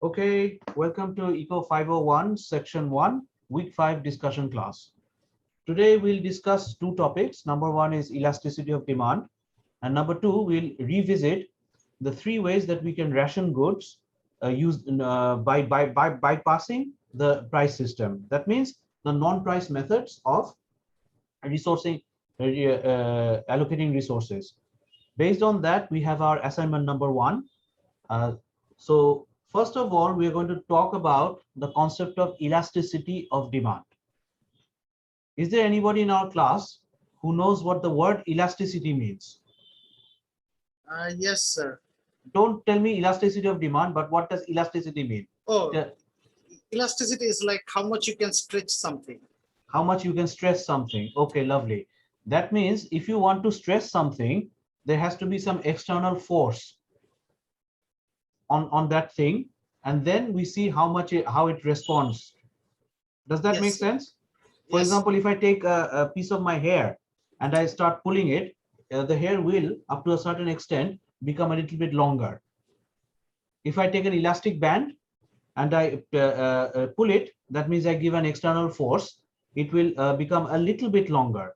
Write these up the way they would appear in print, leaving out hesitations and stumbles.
Okay, welcome to ECO 501, Section 1, Week 5 discussion class. Today we'll discuss two topics. Number one is elasticity of demand, and number two, we'll revisit the three ways that we can ration goods by bypassing the price system. That means the non-price methods of resourcing, allocating resources. Based on that, we have our assignment number one. So first of all, we are going to talk about the concept of elasticity of demand. Is there anybody in our class who knows what the word elasticity means? Yes, sir. Don't tell me elasticity of demand, but what does elasticity mean? Oh, elasticity is like how much you can stretch something. How much you can stress something. Okay, lovely. That means if you want to stress something, there has to be some external force on that thing, and then we see how it responds. Does that make sense? For example, if I take a piece of my hair and I start pulling it, the hair will, up to a certain extent, become a little bit longer. If I take an elastic band and I pull it, that means I give an external force, it will become a little bit longer.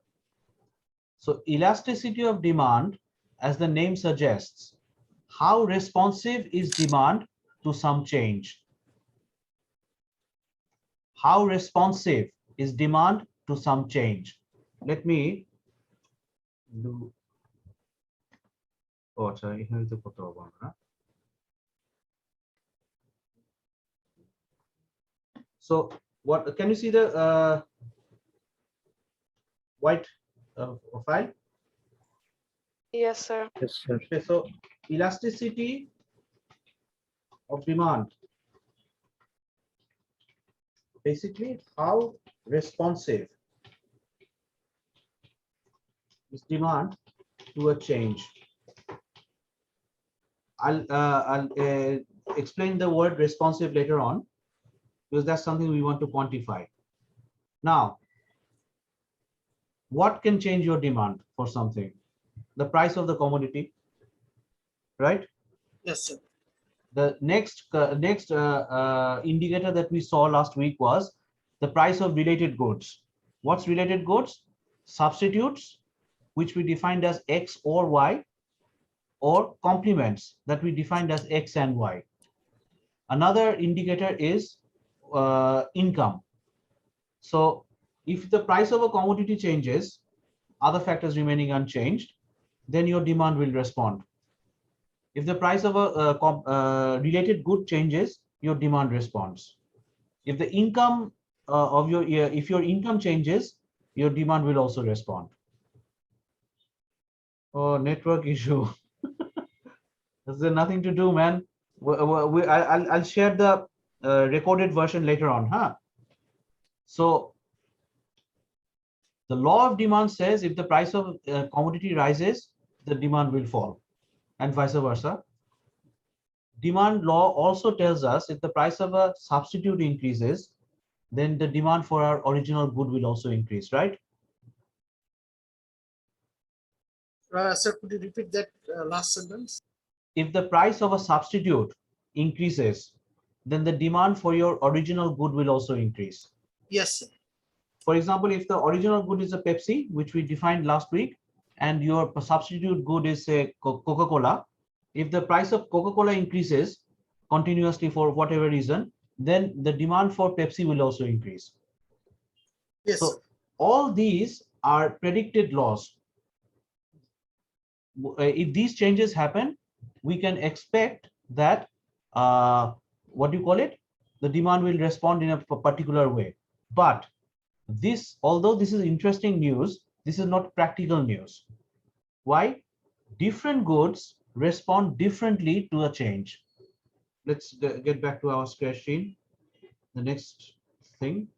So elasticity of demand, as the name suggests, how responsive is demand to some change? How responsive is demand to some change? Let me do. Oh, sorry. So, what can you see the white file? Yes, sir. Yes, sir. Okay, so elasticity of demand, basically how responsive is demand to a change. I'll explain the word responsive later on, because that's something we want to quantify. Now, what can change your demand for something? The price of the commodity, right? Yes, sir. The next indicator that we saw last week was the price of related goods. What's related goods? Substitutes, which we defined as X or Y, or complements that we defined as X and Y. Another indicator is income. So if the price of a commodity changes, other factors remaining unchanged, then your demand will respond. If the price of a related good changes, your demand responds. If the income if your income changes, your demand will also respond. Oh, network issue. There's nothing to do, man. I'll share the recorded version later on, huh? So the law of demand says if the price of commodity rises, the demand will fall, and vice versa. Demand law also tells us if the price of a substitute increases, then the demand for our original good will also increase, right? Sir, could you repeat that last sentence? If the price of a substitute increases, then the demand for your original good will also increase. Yes, sir. For example, if the original good is a Pepsi, which we defined last week, and your substitute good is a Coca-Cola, if the price of Coca-Cola increases continuously for whatever reason, then the demand for Pepsi will also increase. Yes. So all these are predicted laws. If these changes happen, we can expect that what do you call it? The demand will respond in a particular way. But this, although this is interesting news, this is not practical news. Why? Different goods respond differently to a change. Let's get back to our spreadsheet. The next thing.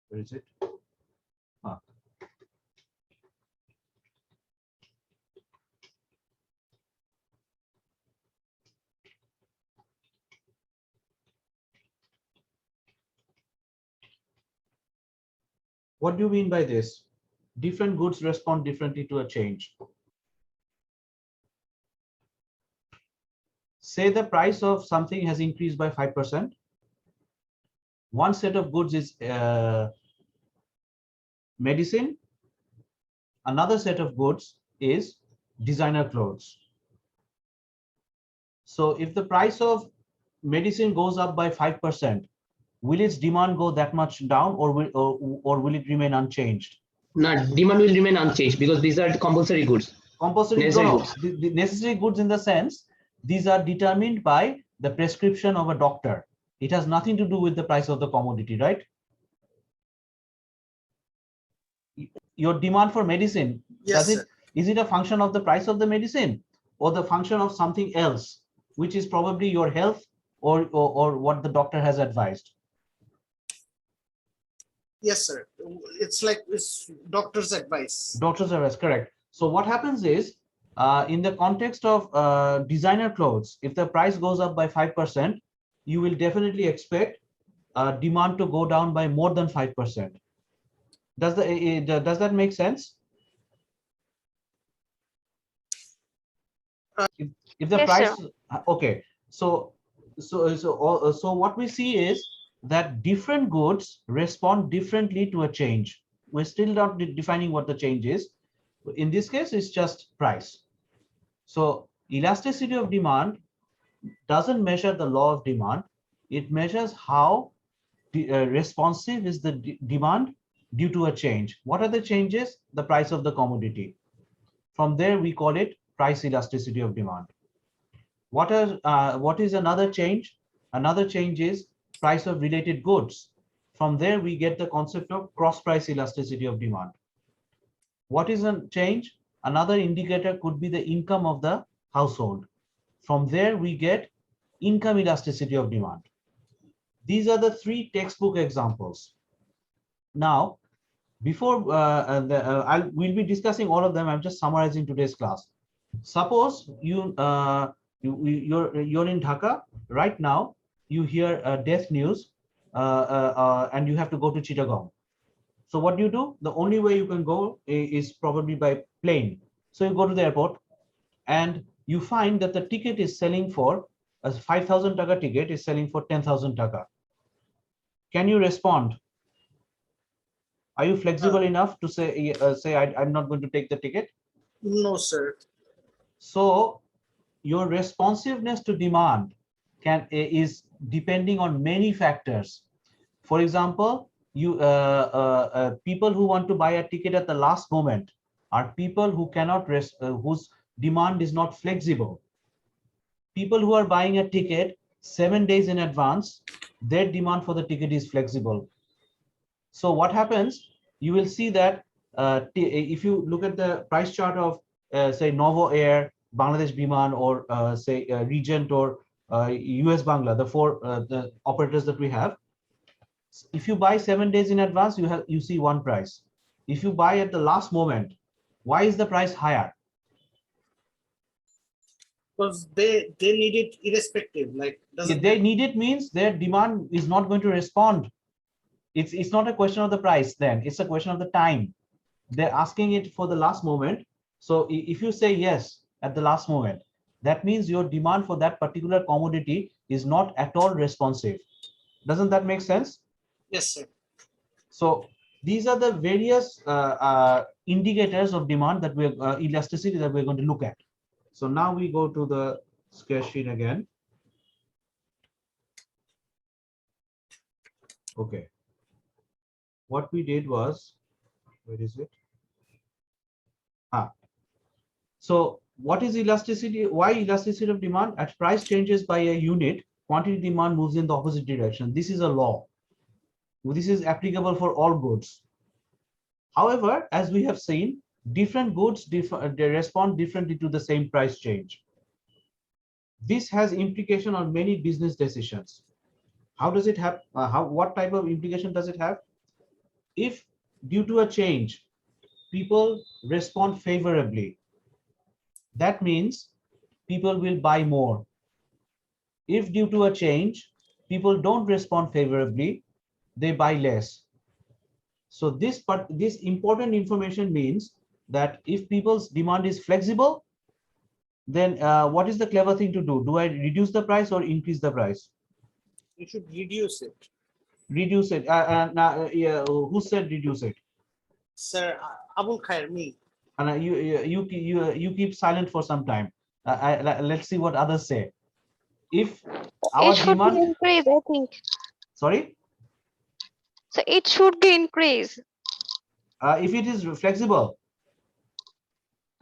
Where is it? What do you mean by this? Different goods respond differently to a change. say the price of something has increased by 5%. One set of goods is medicine. Another set of goods is designer clothes. So if the price of medicine goes up by 5%, will its demand go that much down, or will it remain unchanged? No, demand will remain unchanged because these are compulsory goods. Compulsory Necessary no, goods. the necessary goods in the sense these are determined by the prescription of a doctor. It has nothing to do with the price of the commodity, right? Your demand for medicine, Yes, sir. is it a function of the price of the medicine, or the function of something else, which is probably your health or what the doctor has advised? Yes, sir. It's like it's doctor's advice. Doctor's advice, correct. So what happens is, in the context of designer clothes, if the price goes up by 5%, you will definitely expect demand to go down by more than 5%. Does that make sense? If the Yes, price, sir. okay, so what we see is that different goods respond differently to a change. We're still not defining what the change is. In this case, it's just price. So elasticity of demand doesn't measure the law of demand. It measures how responsive is the demand due to a change. What are the changes? The price of the commodity. From there, we call it price elasticity of demand. What is another change? Another change is price of related goods. From there, we get the concept of cross price elasticity of demand. What is a change? Another indicator could be the income of the household. From there, we get income elasticity of demand. These are the three textbook examples. Now, before we'll be discussing all of them, I'm just summarizing today's class. Suppose you're in Dhaka right now. You hear death news, and you have to go to Chittagong. So what do? The only way you can go is probably by plane. So you go to the airport, and you find that the ticket is selling for a 5,000 taka ticket is selling for 10,000 taka. Can you respond? Are you flexible enough to say I'm not going to take the ticket? No, sir. So your responsiveness to demand is depending on many factors. For example, people who want to buy a ticket at the last moment are people who cannot whose demand is not flexible. People who are buying a ticket 7 days in advance, their demand for the ticket is flexible. So what happens? You will see that if you look at the price chart of say Novo Air, Bangladesh Biman, or say Regent or US Bangla, the four the operators that we have. If you buy 7 days in advance, you see one price. If you buy at the last moment, why is the price higher? Because they need it irrespective. Like They need it means their demand is not going to respond. It's not a question of the price, then it's a question of the time. They're asking it for the last moment. So if you say yes at the last moment, that means your demand for that particular commodity is not at all responsive. Doesn't that make sense? Yes, sir. So these are the various indicators of demand that we're elasticity that we're going to look at. So now we go to the sketch sheet again. Okay. What we did was, where is it? So what is elasticity? Why elasticity of demand? As price changes by a unit, quantity demand moves in the opposite direction. This is a law. This is applicable for all goods. However, as we have seen, different goods they respond differently to the same price change. This has implication on many business decisions. How does it have? What type of implication does it have? If due to a change, people respond favorably, that means people will buy more. If due to a change, people don't respond favorably, they buy less. So this important information means that if people's demand is flexible, then what is the clever thing to do? Do I reduce the price or increase the price? You should reduce it. Reduce it. Yeah, who said reduce it? Sir, Abul Khair, me. And you keep silent for some time. Let's see what others say. If our It should be demand, increased, I think. sorry, So it should be increased. if it is flexible.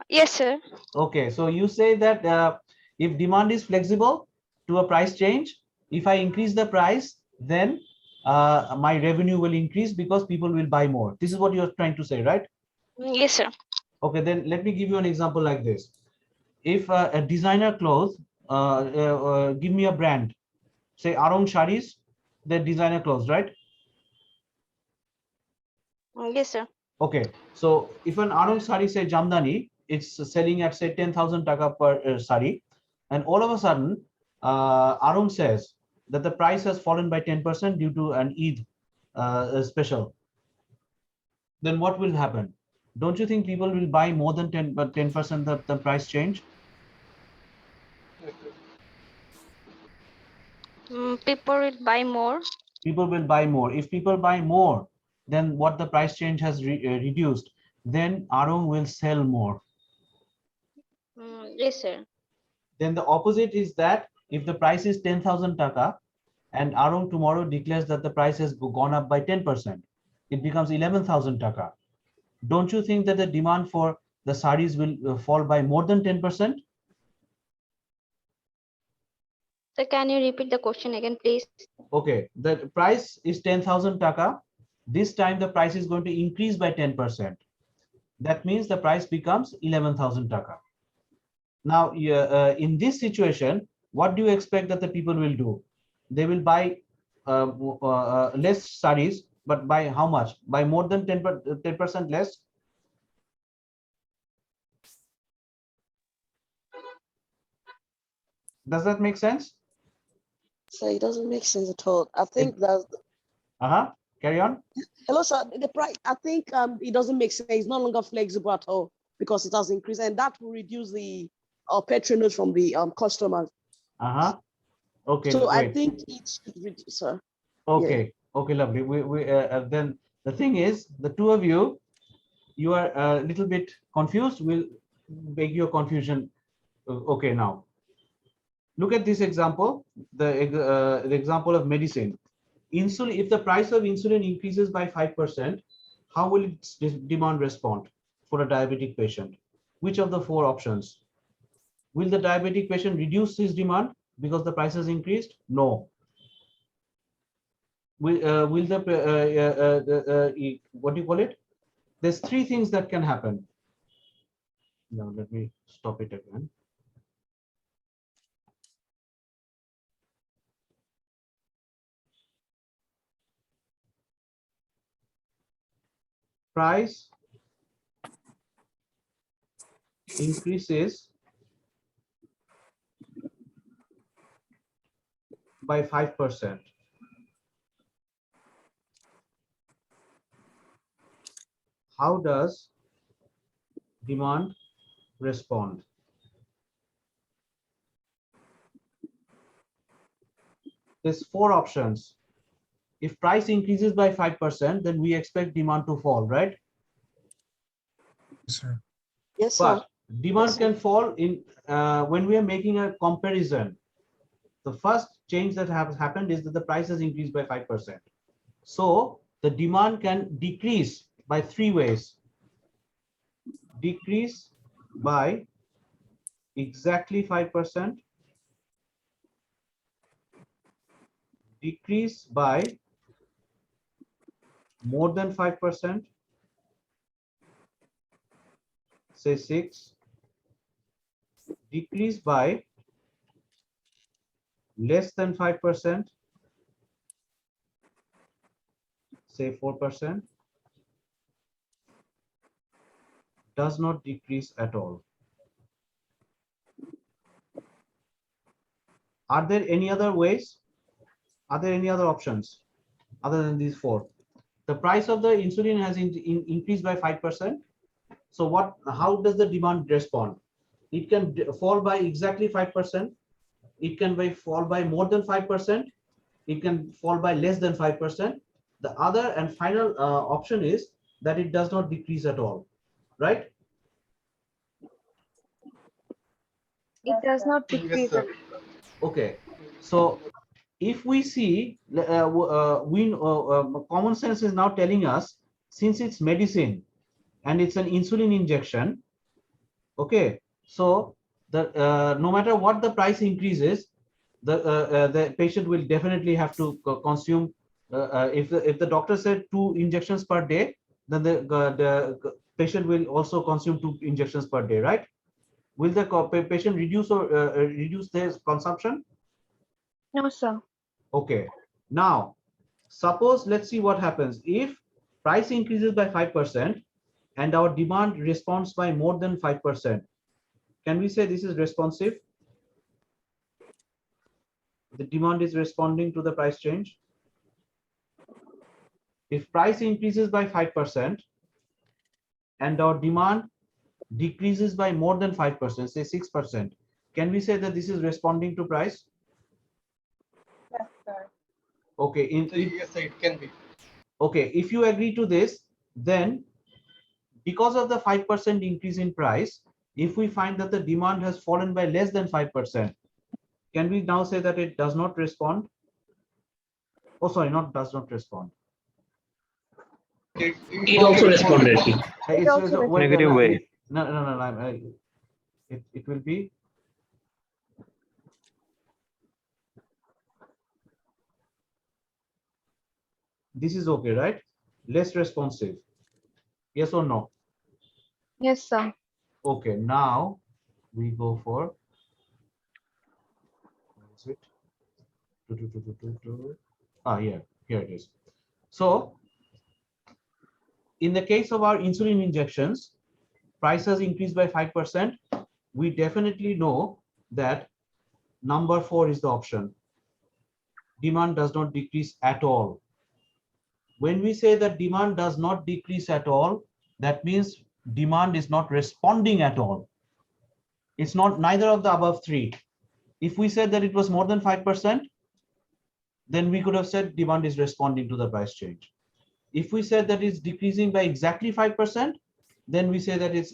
Yes, sir. Okay, so you say that if demand is flexible to a price change, if I increase the price, then my revenue will increase because people will buy more. This is what you're trying to say, right? Yes, sir. Okay, then let me give you an example like this. If a designer clothes, give me a brand, say Arong Sharis, they're designer clothes, right? Yes, sir. Okay, so if an Arong sari, say Jamdani, it's selling at say 10,000 taka per sari, and all of a sudden, Arong says that the price has fallen by 10% due to an Eid special. Then what will happen? Don't you think people will buy more than 10% the price change? People will buy more. People will buy more. If people buy more than what the price change has reduced, then Arong will sell more. Yes, sir. Then the opposite is that if the price is 10,000 taka and Arong tomorrow declares that the price has gone up by 10%, it becomes 11,000 taka. Don't you think that the demand for the saris will fall by more than 10%? So can you repeat the question again, please? Okay, the price is 10,000 taka. This time the price is going to increase by 10%. That means the price becomes 11,000 taka. Now, in this situation, what do you expect that the people will do? They will buy less saris, but by how much? By more than 10% less? Does that make sense? So it doesn't make sense at all. I think that. Carry on. Hello, sir. The price. I think it doesn't make sense. It's no longer flexible at all because it has increased, and that will reduce the patronage from the customers. Okay. So wait. I think it should reduce, sir. Okay. Okay. Lovely. Then the thing is, the two of you, you are a little bit confused. We'll make your confusion. Okay. Now, look at this example. The example of medicine. Insulin. If the price of insulin increases by 5%, how will its demand respond for a diabetic patient? Which of the four options? Will the diabetic patient reduce his demand because the price has increased? No. Will the what do you call it? There's three things that can happen. Now let me stop it again. Price increases by 5%. How does demand respond? There's four options. If price increases by 5%, then we expect demand to fall, right? Sir. Yes, sir. But demand can fall in when we are making a comparison. The first change that has happened is that the price has increased by 5%. So the demand can decrease by three ways. Decrease by exactly 5%, decrease by more than 5%, say 6, decrease by less than 5%, say 4%, does not decrease at all. Are there any other ways? Are there any other options other than these four? The price of the insulin has increased by 5%. So how does the demand respond? it can fall by exactly 5%. It can fall by more than 5%. It can fall by less than 5%. The other and final option is that it does not decrease at all, right? It does not Yes, decrease. sir. Okay, so if we see, common sense is now telling us, since it's medicine and it's an insulin injection, okay, so no matter what the price increases, the patient will definitely have to consume. If the doctor said 2 injections per day, then the patient will also consume 2 injections per day, right? Will the patient reduce or reduce their consumption? No, sir. Okay, now suppose, let's see what happens if price increases by 5% and our demand responds by more than 5%. Can we say this is responsive? The demand is responding to the price change. If price increases by 5% and our demand decreases by more than 5%, say 6%, can we say that this is responding to price? Yes, sir. Okay, Yes, sir, it can be. okay, if you agree to this, then because of the 5% increase in price, if we find that the demand has fallen by less than 5%, can we now say that it does not respond? Oh, sorry, not does not respond. It also responded. It's also Negative way. No, it will be. This is okay, right? Less responsive. Yes or no? Yes, sir. Okay, now we go for. Where is it? Here it is. So, in the case of our insulin injections, prices increased by 5%. We definitely know that number 4 is the option. Demand does not decrease at all. When we say that demand does not decrease at all, that means demand is not responding at all. It's not neither of the above 3. If we said that it was more than 5%, then we could have said demand is responding to the price change. If we said that it's decreasing by exactly 5%, then we say that it's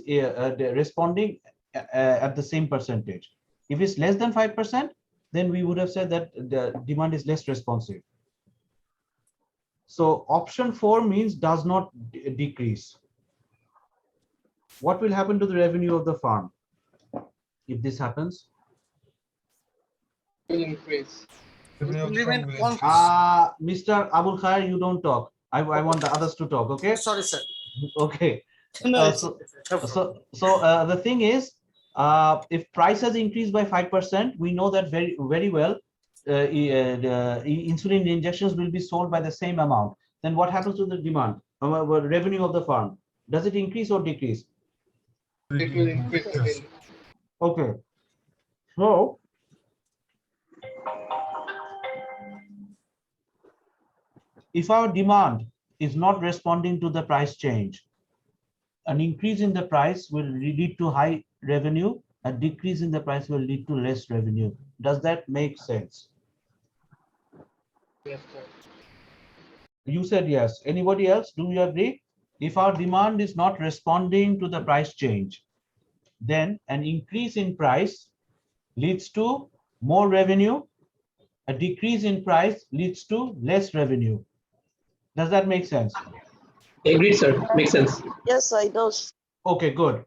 responding at the same percentage. If it's less than 5%, then we would have said that the demand is less responsive. So option 4 means does not decrease. What will happen to the revenue of the farm if this happens? Will increase. It will remain constant. Mr. Abul Khair, you don't talk. I want the others to talk, okay? Sorry, sir. Okay. No, So so the thing is, if price has increased by 5%, we know that very well the insulin injections will be sold by the same amount. Then what happens to the demand, revenue of the farm? Does it increase or decrease? It will increase again. Okay. So if our demand is not responding to the price change, an increase in the price will lead to high revenue, a decrease in the price will lead to less revenue. Does that make sense? Yes, sir. You said yes. Anybody else? Do you agree? If our demand is not responding to the price change, then an increase in price leads to more revenue. A decrease in price leads to less revenue. Does that make sense? Agreed, sir. Makes sense. Yes, sir, it does. Okay, good.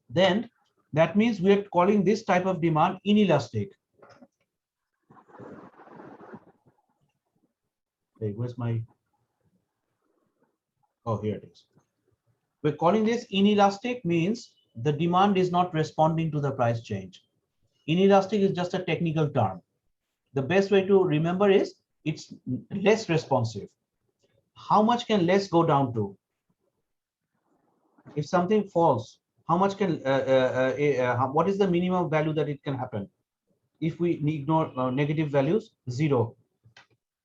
Then that means we are calling this type of demand inelastic. Hey, where's my? Oh, here it is. We're calling this inelastic, means the demand is not responding to the price change. Inelastic is just a technical term. The best way to remember is it's less responsive. How much can less go down to? If something falls, how much can what is the minimum value that it can happen? If we ignore negative values, 0.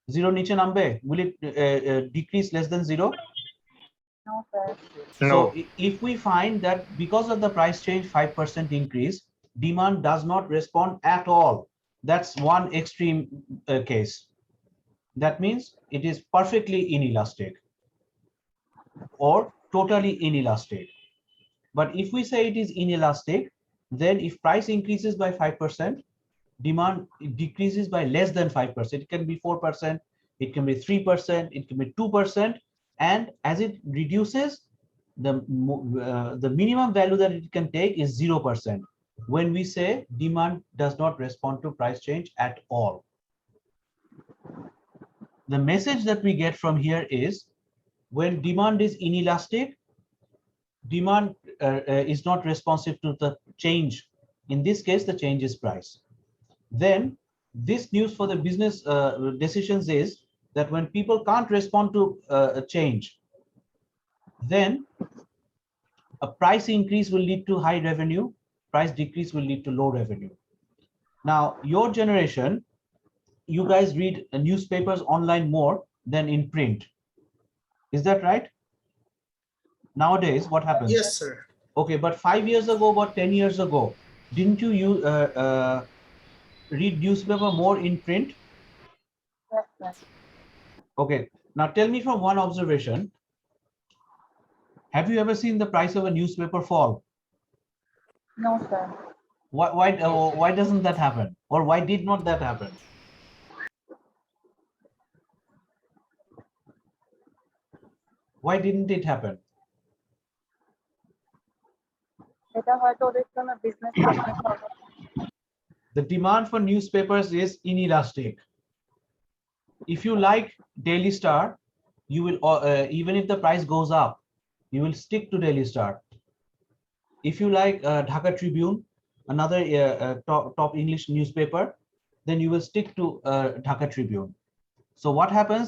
0 niche nambe, will it decrease less than 0? No, sir. So if we find that because of the price change 5% increase, demand does not respond at all, that's one extreme case. That means it is perfectly inelastic or totally inelastic. But if we say it is inelastic, then if price increases by 5%, demand decreases by less than 5%. It can be 4%, it can be 3%, it can be 2%. And as it reduces, the minimum value that it can take is 0%. When we say demand does not respond to price change at all. The message that we get from here is when demand is inelastic, demand is not responsive to the change. In this case, the change is price. Then this news for the business decisions is that when people can't respond to a change, then a price increase will lead to high revenue, price decrease will lead to low revenue. Now, your generation, you guys read newspapers online more than in print. Is that right? Nowadays, what happens? Yes, sir. Okay, but 5 years ago, about 10 years ago, didn't you read newspaper more in print? Yes, sir. Okay, now tell me from one observation, have you ever seen the price of a newspaper fall? No, sir. Why doesn't that happen? Or why did not that happen? Why didn't it happen? এটা হয়তো ওদের জন্য business success হবে। The demand for newspapers is inelastic. If you like Daily Star, you will even if the price goes up, you will stick to Daily Star. If you like Dhaka Tribune, another top English newspaper, then you will stick to Dhaka Tribune. So what happens,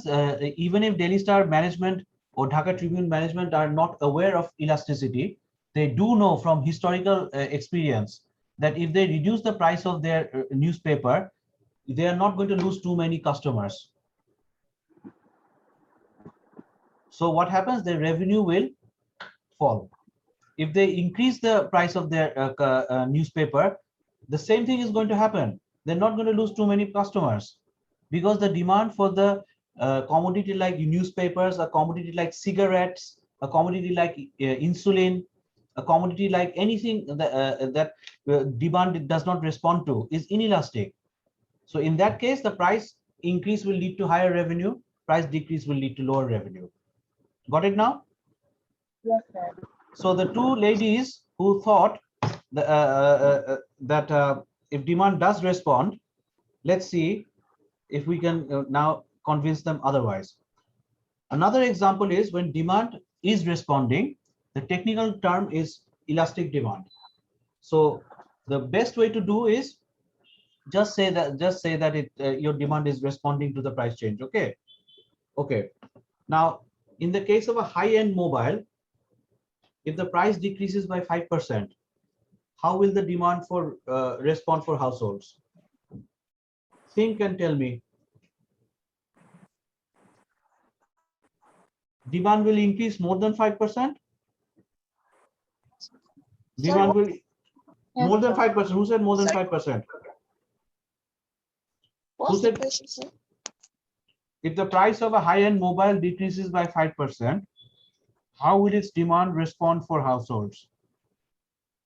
even if Daily Star management or Dhaka Tribune management are not aware of elasticity, they do know from historical experience that if they reduce the price of their newspaper, they are not going to lose too many customers. So what happens, their revenue will fall. If they increase the price of their newspaper, the same thing is going to happen. They're not going to lose too many customers because the demand for the commodity like newspapers, a commodity like cigarettes, a commodity like insulin, a commodity like anything that demand does not respond to is inelastic. So in that case, the price increase will lead to higher revenue, price decrease will lead to lower revenue. Got it now? Yes, sir. So the two ladies who thought that if demand does respond, let's see if we can now convince them otherwise. Another example is when demand is responding, the technical term is elastic demand. So the best way to do is just say that your demand is responding to the price change. Okay. Now, in the case of a high-end mobile, if the price decreases by 5%, how will the demand for respond for households? Think and tell me. Demand will increase more than 5%? Demand will more than 5%. Who said more than 5%? What's the question, sir? If the price of a high-end mobile decreases by 5%, how will its demand respond for households?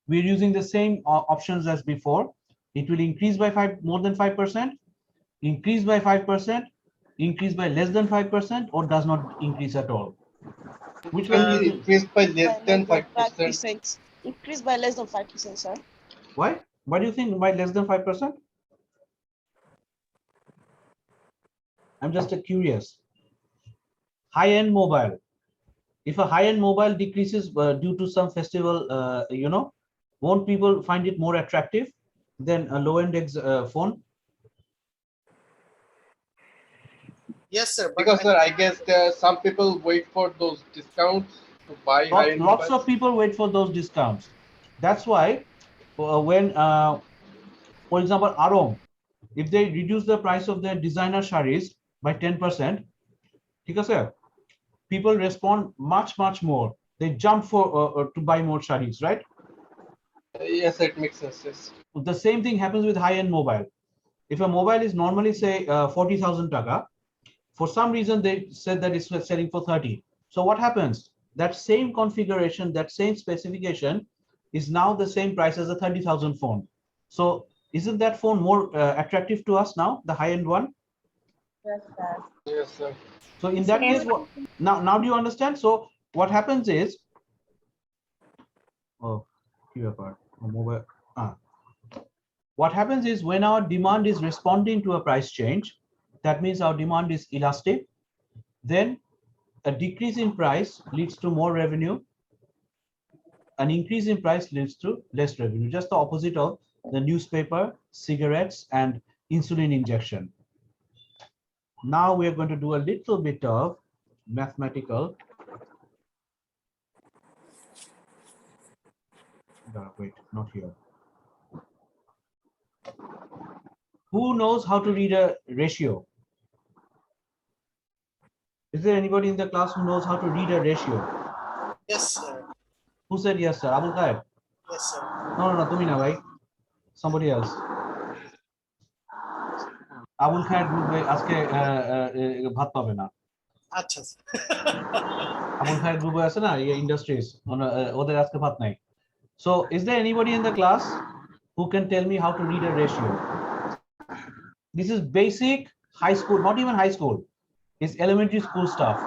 We're using the same options as before. It will increase by more than 5%, increase by 5%, increase by less than 5%, or does not increase at all. Which one will increase by less than 5%. Increase by less than 5%, sir. Why? Why do you think by less than 5%? I'm just curious. High-end mobile. If a high-end mobile decreases due to some festival, won't people find it more attractive than a low-end phone? Yes, sir. But Because sir, I guess some people wait for those discounts to buy high-end Lots mobiles. of people wait for those discounts. That's why when, for example, Arom, if they reduce the price of their designer sarees by 10%, people respond much more. They jump for to buy more sarees, right? Yes, it makes sense. Yes. The same thing happens with high-end mobile. If a mobile is normally say 40,000 taka, for some reason they said that it's selling for 30. So what happens? That same configuration, that same specification is now the same price as a 30,000 phone. So isn't that phone more attractive to us now, the high-end one? Yes, sir. Yes, sir. So in that case, now do you understand? So what happens is, what happens is when our demand is responding to a price change, that means our demand is elastic, then a decrease in price leads to more revenue. An increase in price leads to less revenue, just the opposite of the newspaper, cigarettes, and insulin injection. Now we are going to do a little bit of mathematical. Wait, not here. Who knows how to read a ratio? Is there anybody in the class who knows how to read a ratio? Yes, sir. Who said yes, sir? Abul Khair? Yes, sir. No, tumi na bhai. Somebody else. Abul Khair group আজকে ভাত পাবে না। আচ্ছা, sir. Abul Khair group আছে না industries ওদের আজকে ভাত নাই। So is there anybody in the class who can tell me how to read a ratio? This is basic high school, not even high school. It's elementary school stuff.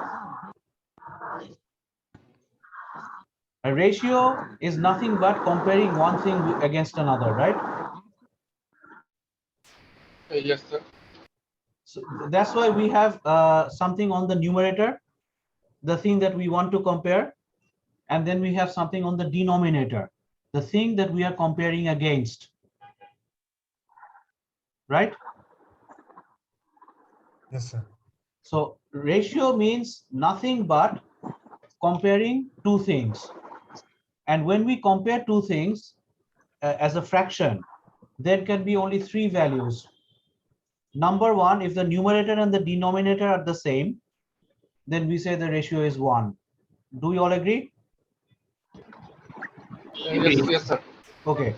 A ratio is nothing but comparing one thing against another, right? Yes, sir. So that's why we have something on the numerator, the thing that we want to compare, and then we have something on the denominator, the thing that we are comparing against, right? Yes, sir. So ratio means nothing but comparing two things. And when we compare two things as a fraction, there can be only three values. Number one, if the numerator and the denominator are the same, then we say the ratio is 1. Do you all agree? Yes, sir. Okay.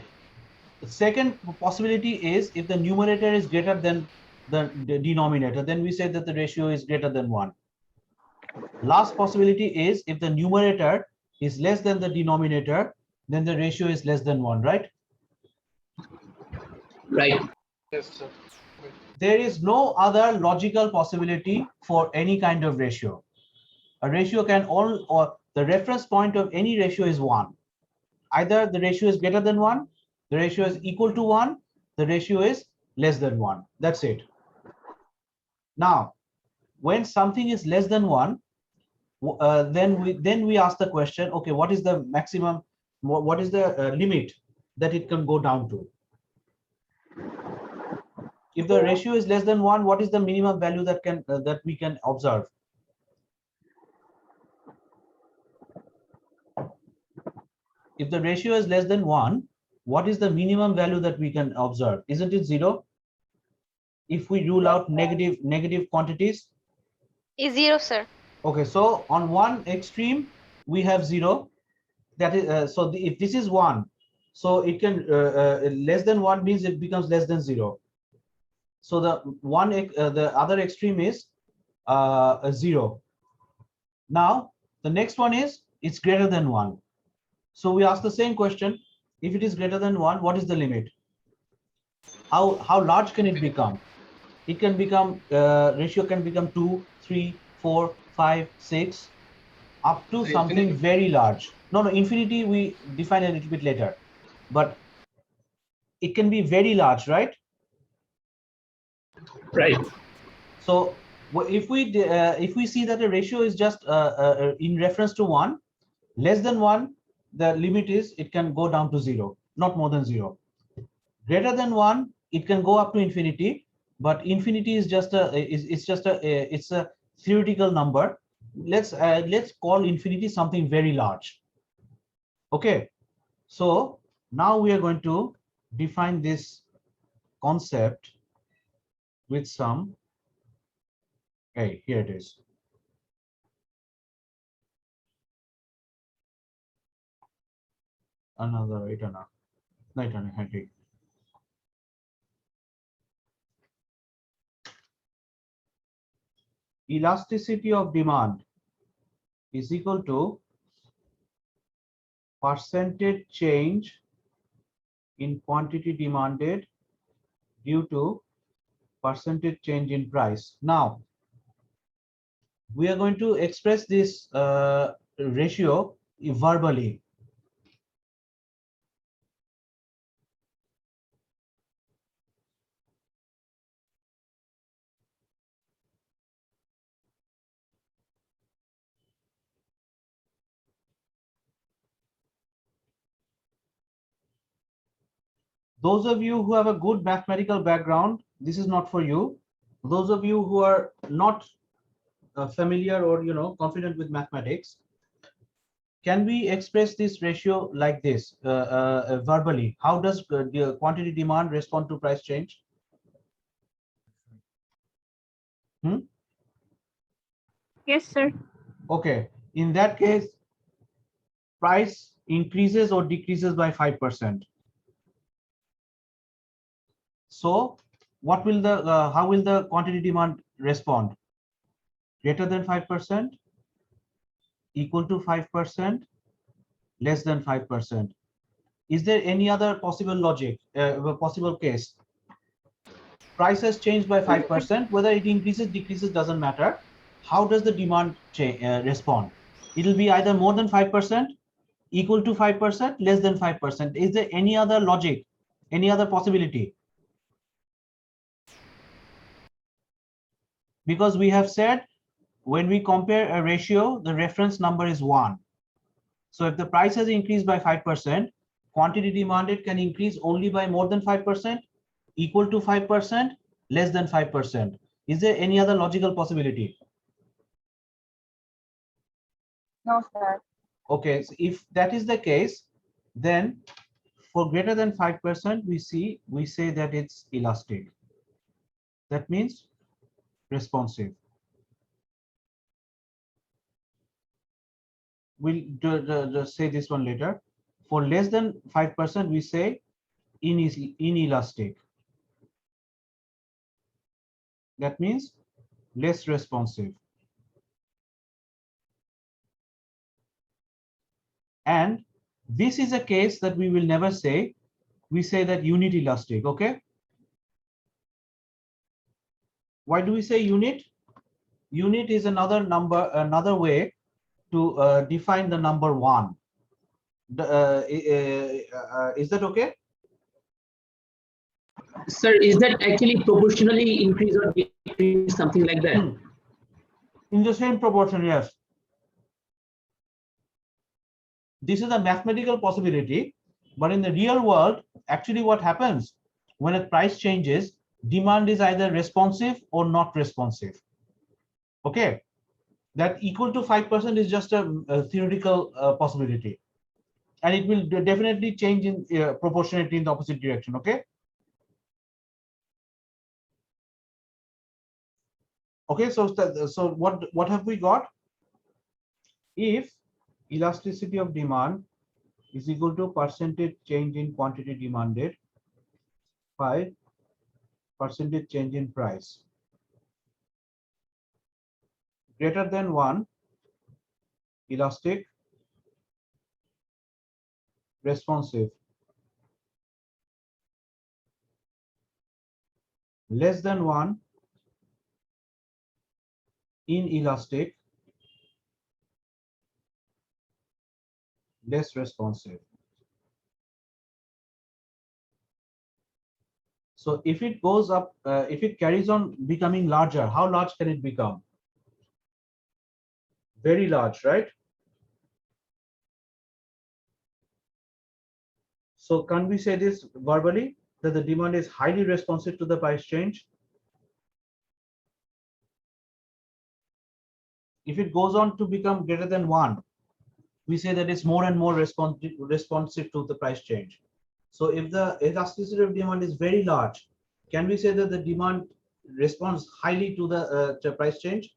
The second possibility is if the numerator is greater than the denominator, then we say that the ratio is greater than 1. Last possibility is if the numerator is less than the denominator, then the ratio is less than 1, right? Right. Yes, sir. There is no other logical possibility for any kind of ratio. A ratio can or the reference point of any ratio is 1. Either the ratio is greater than 1, the ratio is equal to 1, the ratio is less than 1. That's it. Now, when something is less than 1, then we ask the question, okay, what is the maximum, what is the limit that it can go down to? If the ratio is less than 1, what is the minimum value that we can observe? If the ratio is less than 1, what is the minimum value that we can observe? Isn't it 0? If we rule out negative quantities? Is 0, sir. Okay, so on one extreme we have 0. That is if this is 1, so it can less than 1 means it becomes less than 0. So the other extreme is 0. Now the next one is it's greater than 1. So we ask the same question. If it is greater than 1, what is the limit? How large can it become? It can become ratio can become 2, 3, 4, 5, 6, up to something very large. No, infinity we define a little bit later, but it can be very large, right? Right. So if we see that the ratio is just in reference to 1, less than 1, the limit is it can go down to 0, not more than 0. Greater than 1, it can go up to infinity, but infinity is just it's a theoretical number. Let's call infinity something very large. Okay, so now we are going to define this concept with some, hey, here it is. another এটা না না এটা না হ্যাঁ ঠিক elasticity of demand is equal to percentage change in quantity demanded due to percentage change in price. Now we are going to express this ratio verbally. Those of you who have a good mathematical background, this is not for you. Those of you who are not familiar or confident with mathematics, can we express this ratio like this verbally? How does the quantity demand respond to price change? Yes, sir. Okay, in that case, price increases or decreases by 5%. So what will the how will the quantity demand respond? Greater than 5%, equal to 5%, less than 5%. Is there any other possible logic, possible case? Price has changed by 5%, whether it increases, decreases, doesn't matter. How does the demand respond? It will be either more than 5%, equal to 5%, less than 5%. Is there any other logic, any other possibility? Because we have said when we compare a ratio, the reference number is 1. So if the price has increased by 5%, quantity demanded can increase only by more than 5%, equal to 5%, less than 5%. Is there any other logical possibility? No, sir. Okay, so if that is the case, then for greater than 5%, we say that it's elastic. That means responsive. We'll just say this one later. For less than 5%, we say inelastic. That means less responsive. And this is a case that we will never say. We say that unit elastic, okay? Why do we say unit? Unit is another number, another way to define the number 1. Is that okay? Sir, is that actually proportionally increase or decrease, something like that? In the same proportion, yes. This is a mathematical possibility, but in the real world, actually what happens when a price changes, demand is either responsive or not responsive. Okay, that equal to 5% is just a theoretical possibility, and it will definitely change in proportionality in the opposite direction. Okay. Okay, so what have we got? If elasticity of demand is equal to percentage change in quantity demanded by percentage change in price, greater than 1, elastic, responsive, less than 1, inelastic, less responsive. So if it goes up, if it carries on becoming larger, how large can it become? Very large, right? So can we say this verbally, that the demand is highly responsive to the price change? If it goes on to become greater than 1, we say that it's more and more responsive to the price change. So if the elasticity of demand is very large, can we say that the demand responds highly to the price change?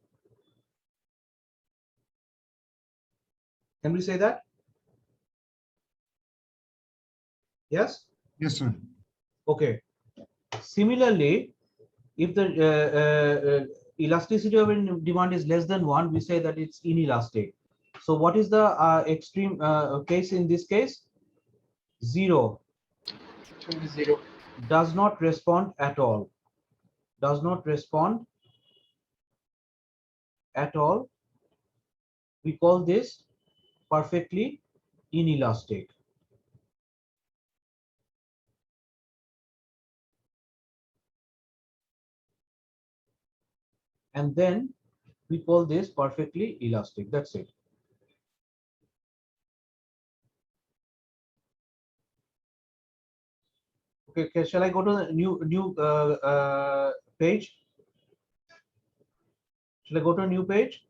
Can we say that? Yes. Yes, sir. Okay. Similarly, if the elasticity of demand is less than 1, we say that it's inelastic. So what is the extreme case in this case? 0. It will be 0. Does not respond at all. Does not respond at all. We call this perfectly inelastic. And then we call this perfectly elastic. That's it. Okay, shall I go to the new page? Shall I go to a new page?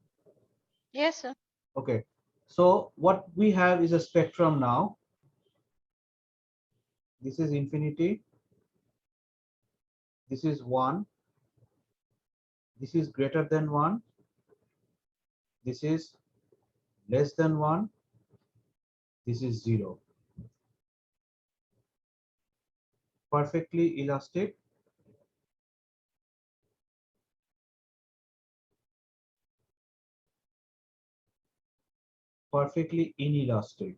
Yes, sir. Okay. So what we have is a spectrum now. This is infinity. This is 1. This is greater than 1. This is less than 1. This is 0. Perfectly elastic. Perfectly inelastic.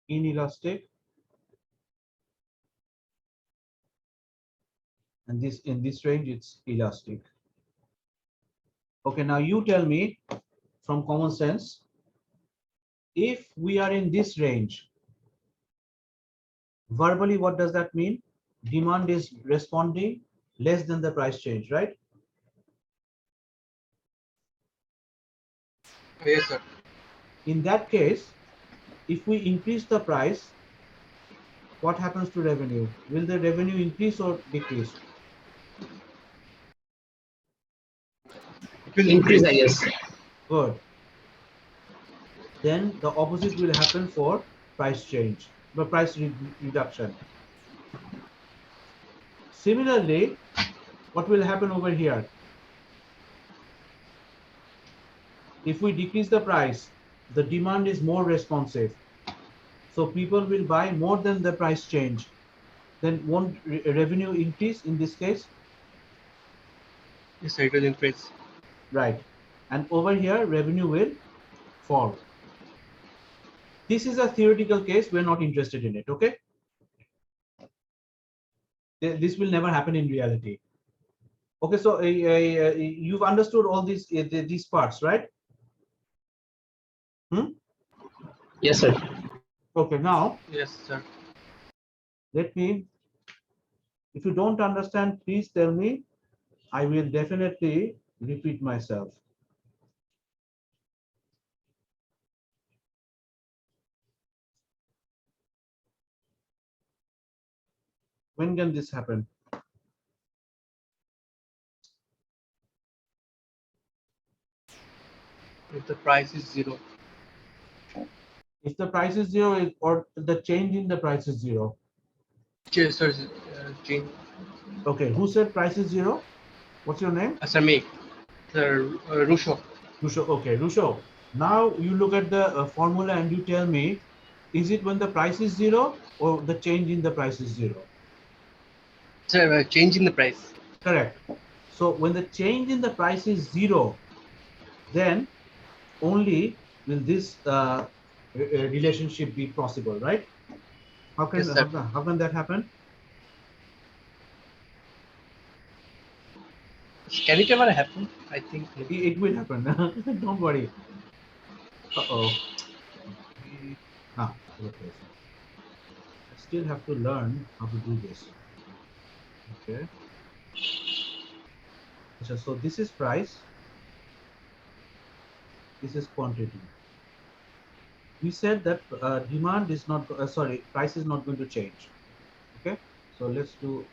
Inelastic. And this in this range it's elastic. Okay, now you tell me from common sense, if we are in this range, verbally what does that mean? Demand is responding less than the price change, right? Yes, sir. In that case, if we increase the price, what happens to revenue? Will the revenue increase or decrease? It will Increase, I guess. Good. Then the opposite will happen for price change, the price reduction. Similarly, what will happen over here? If we decrease the price, the demand is more responsive. So people will buy more than the price change. Then won't revenue increase in this case? Yes, sir, it will increase. Right. And over here, revenue will fall. This is a theoretical case. We're not interested in it. Okay. This will never happen in reality. Okay. So you've understood all these parts, right? Yes, sir. Okay. Now, Yes, sir. let me, if you don't understand, please tell me. I will definitely repeat myself. When can this happen? If the price is 0. If the price is 0 or the change in the price is 0. Yes, sir. Change. Okay, who said price is 0? What's your name? Sir, me. Sir, Rusho. Rusho. Okay, Rusho. Now you look at the formula and you tell me, is it when the price is 0 or the change in the price is 0? Sir, changing the price. Correct. So when the change in the price is 0, then only will this relationship be possible, right? How can Yes, sir. how can that happen? Can it ever happen? I think. It will happen. Don't worry. Uh-oh. Okay. I still have to learn how to do this. Okay. So this is price. This is quantity. We said that demand is not, sorry, price is not going to change. Okay. So let's do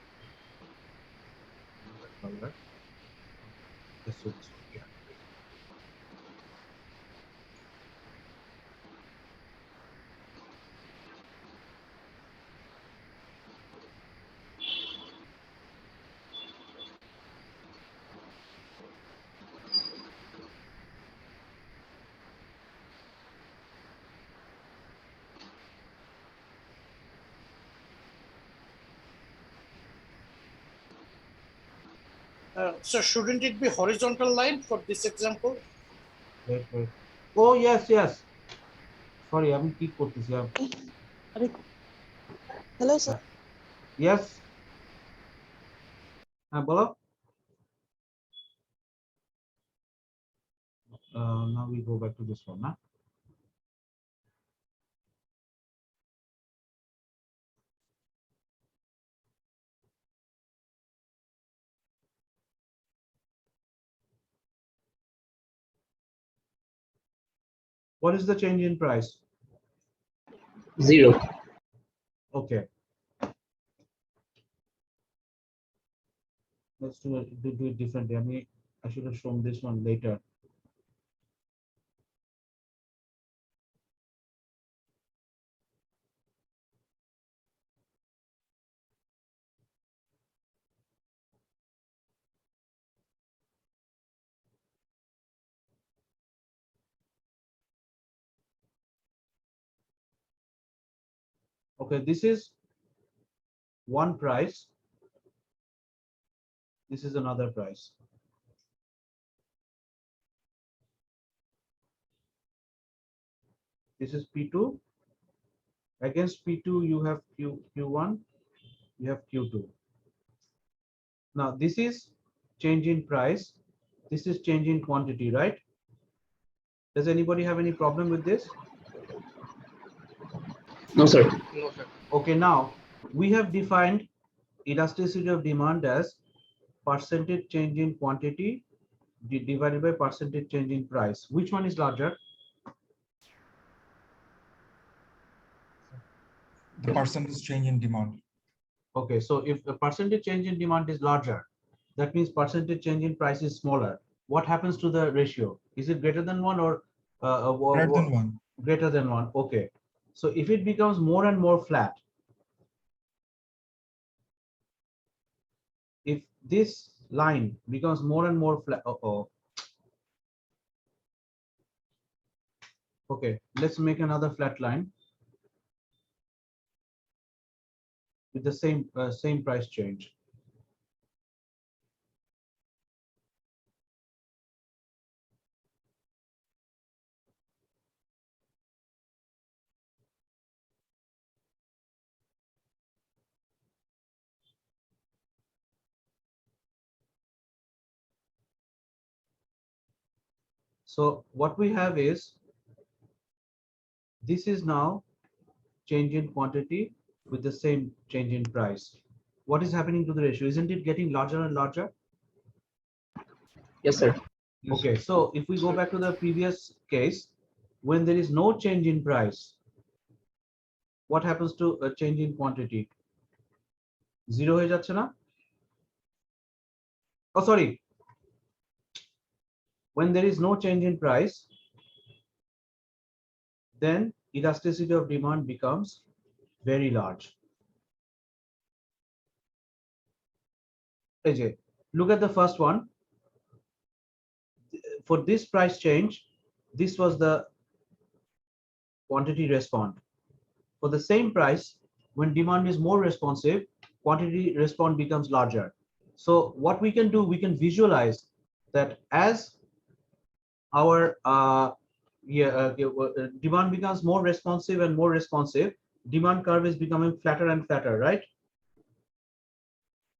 another color. Let's do this one. Yeah. So shouldn't it be horizontal line for this example? Wait. Oh, yes. Sorry, I'm keep put this here. Hello, sir. Yes. Bolo? Now we go back to this one. Huh? What is the change in price? 0. Okay. Let's do it differently. I should have shown this one later. Okay, this is one price. This is another price. This is P2. Against P2, you have Q1, you have Q2. Now, this is change in price. This is change in quantity, right? Does anybody have any problem with this? No, sir. No, sir. Okay, now we have defined elasticity of demand as percentage change in quantity divided by percentage change in price. Which one is larger? The percentage change in demand. Okay, so if the percentage change in demand is larger, that means percentage change in price is smaller. What happens to the ratio? Is it greater than 1 or Greater than 1. greater than 1? Okay, so if it becomes more and more flat, if this line becomes more and more flat, okay, let's make another flat line with the same price change. So what we have is, this is now change in quantity with the same change in price. What is happening to the ratio? Isn't it getting larger and larger? Yes, sir. Okay, so if we go back to the previous case, when there is no change in price, what happens to a change in quantity? 0 হয়ে যাচ্ছে না? Oh, sorry. When there is no change in price, then elasticity of demand becomes very large. AJ, look at the first one. For this price change, this was the quantity response. For the same price, when demand is more responsive, quantity response becomes larger. So what we can do, we can visualize that as our demand becomes more responsive and more responsive, demand curve is becoming flatter and flatter, right?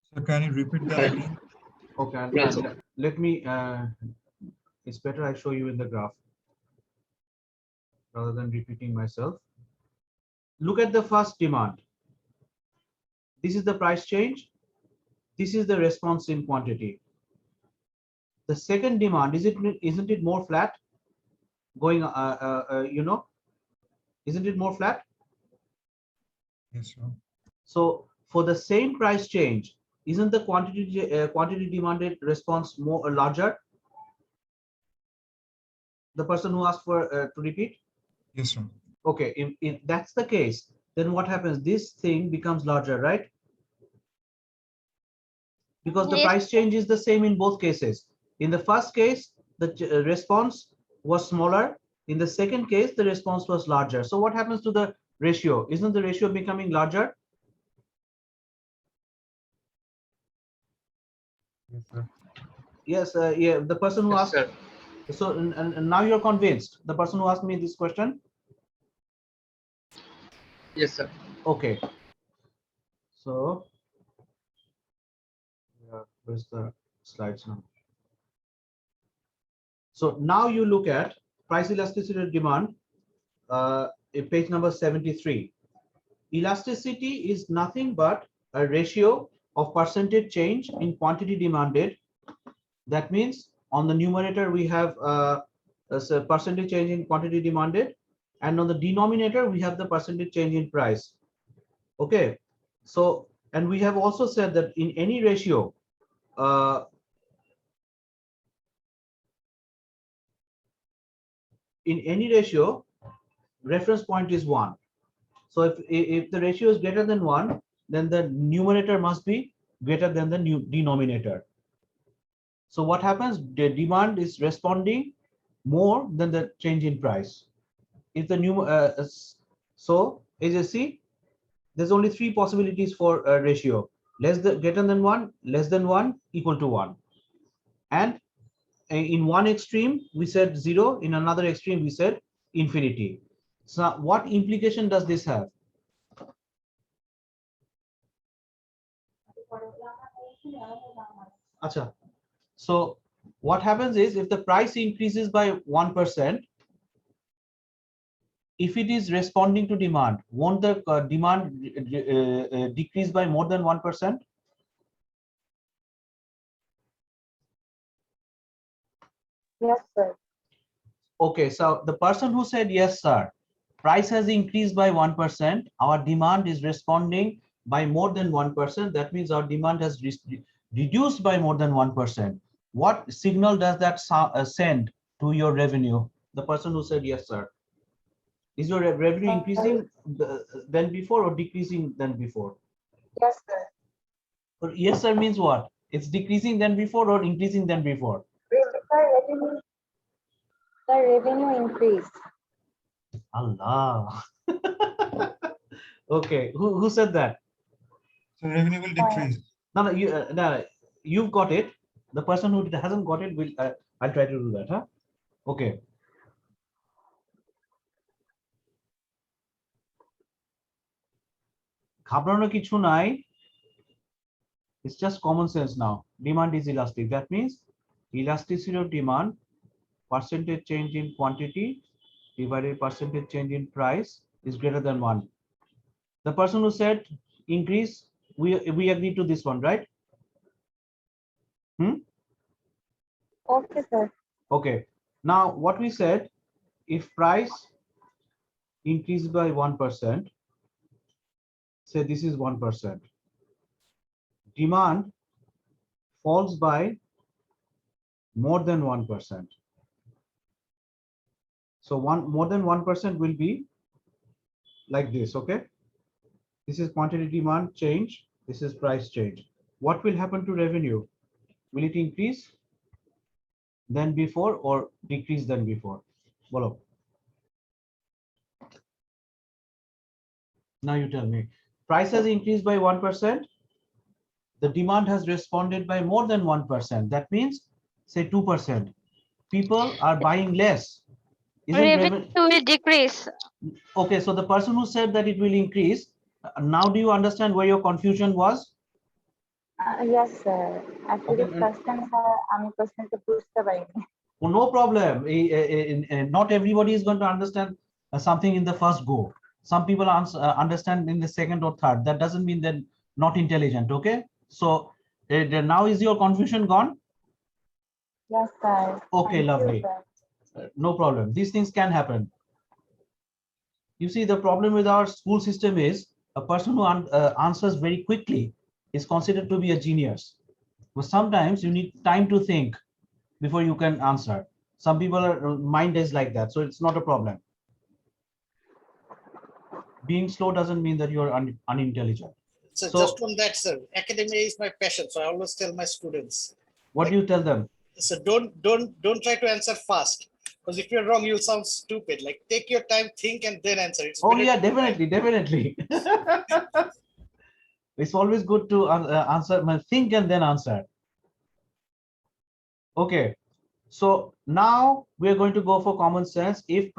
So can you repeat that again? Okay, Right, sir. let me, it's better I show you in the graph rather than repeating myself. Look at the first demand. This is the price change. This is the response in quantity. The second demand, isn't it more flat? Going, isn't it more flat? Yes, sir. So for the same price change, isn't the quantity demanded response more larger? The person who asked for to repeat. Yes, sir. Okay, if that's the case, then what happens? This thing becomes larger, right? Because the Yes. price change is the same in both cases. In the first case, the response was smaller. In the second case, the response was larger. So what happens to the ratio? Isn't the ratio becoming larger? Yes, sir. Yes, yeah, the person who Yes, asked. sir. So and now you're convinced. The person who asked me this question. Yes, sir. Okay. So, yeah, where's the slides now? So now you look at price elasticity of demand, in page number 73. Elasticity is nothing but a ratio of percentage change in quantity demanded. That means on the numerator we have as a percentage change in quantity demanded, and on the denominator we have the percentage change in price. Okay, so and we have also said that in any ratio, reference point is 1. So if the ratio is greater than 1, then the numerator must be greater than the denominator. So what happens? The demand is responding more than the change in price. If the so as you see, there's only 3 possibilities for a ratio: greater than 1, less than 1, equal to 1. And in one extreme we said 0, in another extreme we said infinity. So what implication does this have? Acha. So what happens is, if the price increases by 1%, if it is responding to demand, won't the demand decrease by more than 1%? Yes, sir. Okay, so the person who said yes, sir, price has increased by 1%, our demand is responding by more than 1%. That means our demand has reduced by more than 1%. What signal does that send to your revenue? The person who said yes, sir. Is your revenue increasing than before or decreasing than before? Yes, sir. Or yes, sir means what? It's decreasing than before or increasing than before? The revenue increased. Allah. Okay, who said that? So revenue will decrease. No, you've got it. The person who hasn't got it will. I'll try to do that. Huh? Okay. ঘাবড়ানো কিছু নাই. It's just common sense now. Demand is elastic. That means elasticity of demand, percentage change in quantity divided percentage change in price is greater than 1. The person who said increase, we agree to this one, right? Okay, sir. Okay. Now what we said, if price increased by 1%, say this is 1%, demand falls by more than 1%. So more than 1% will be like this. Okay, this is quantity demand change, this is price change. What will happen to revenue? Will it increase than before or decrease than before? Bolo. Now you tell me. Price has increased by 1%. The demand has responded by more than 1%. That means, say 2%. People are buying less. Revenue will decrease. Okay, so the person who said that it will increase, now do you understand where your confusion was? Yes, sir. Actually, Okay. first time, sir, আমি প্রশ্নটা বুঝতে পারিনি। Oh, no problem. Not everybody is going to understand something in the first go. Some people understand in the second or third. That doesn't mean they're not intelligent. Okay, so now is your confusion gone? Yes, sir. Okay, Thank lovely. you, sir. No problem. These things can happen. You see, the problem with our school system is a person who answers very quickly is considered to be a genius. But sometimes you need time to think before you can answer. Some people are mind is like that, so it's not a problem. Being slow doesn't mean that you're unintelligent. So, So- just on that, sir, academia is my passion. So I always tell my students, What do you tell them? so don't try to answer fast, because if you're wrong, you'll sound stupid. Like, take your time, think, and then answer. It's Oh better yeah, to- definitely. It's always good to answer, think and then answer. Okay, so now we're going to go for common sense. If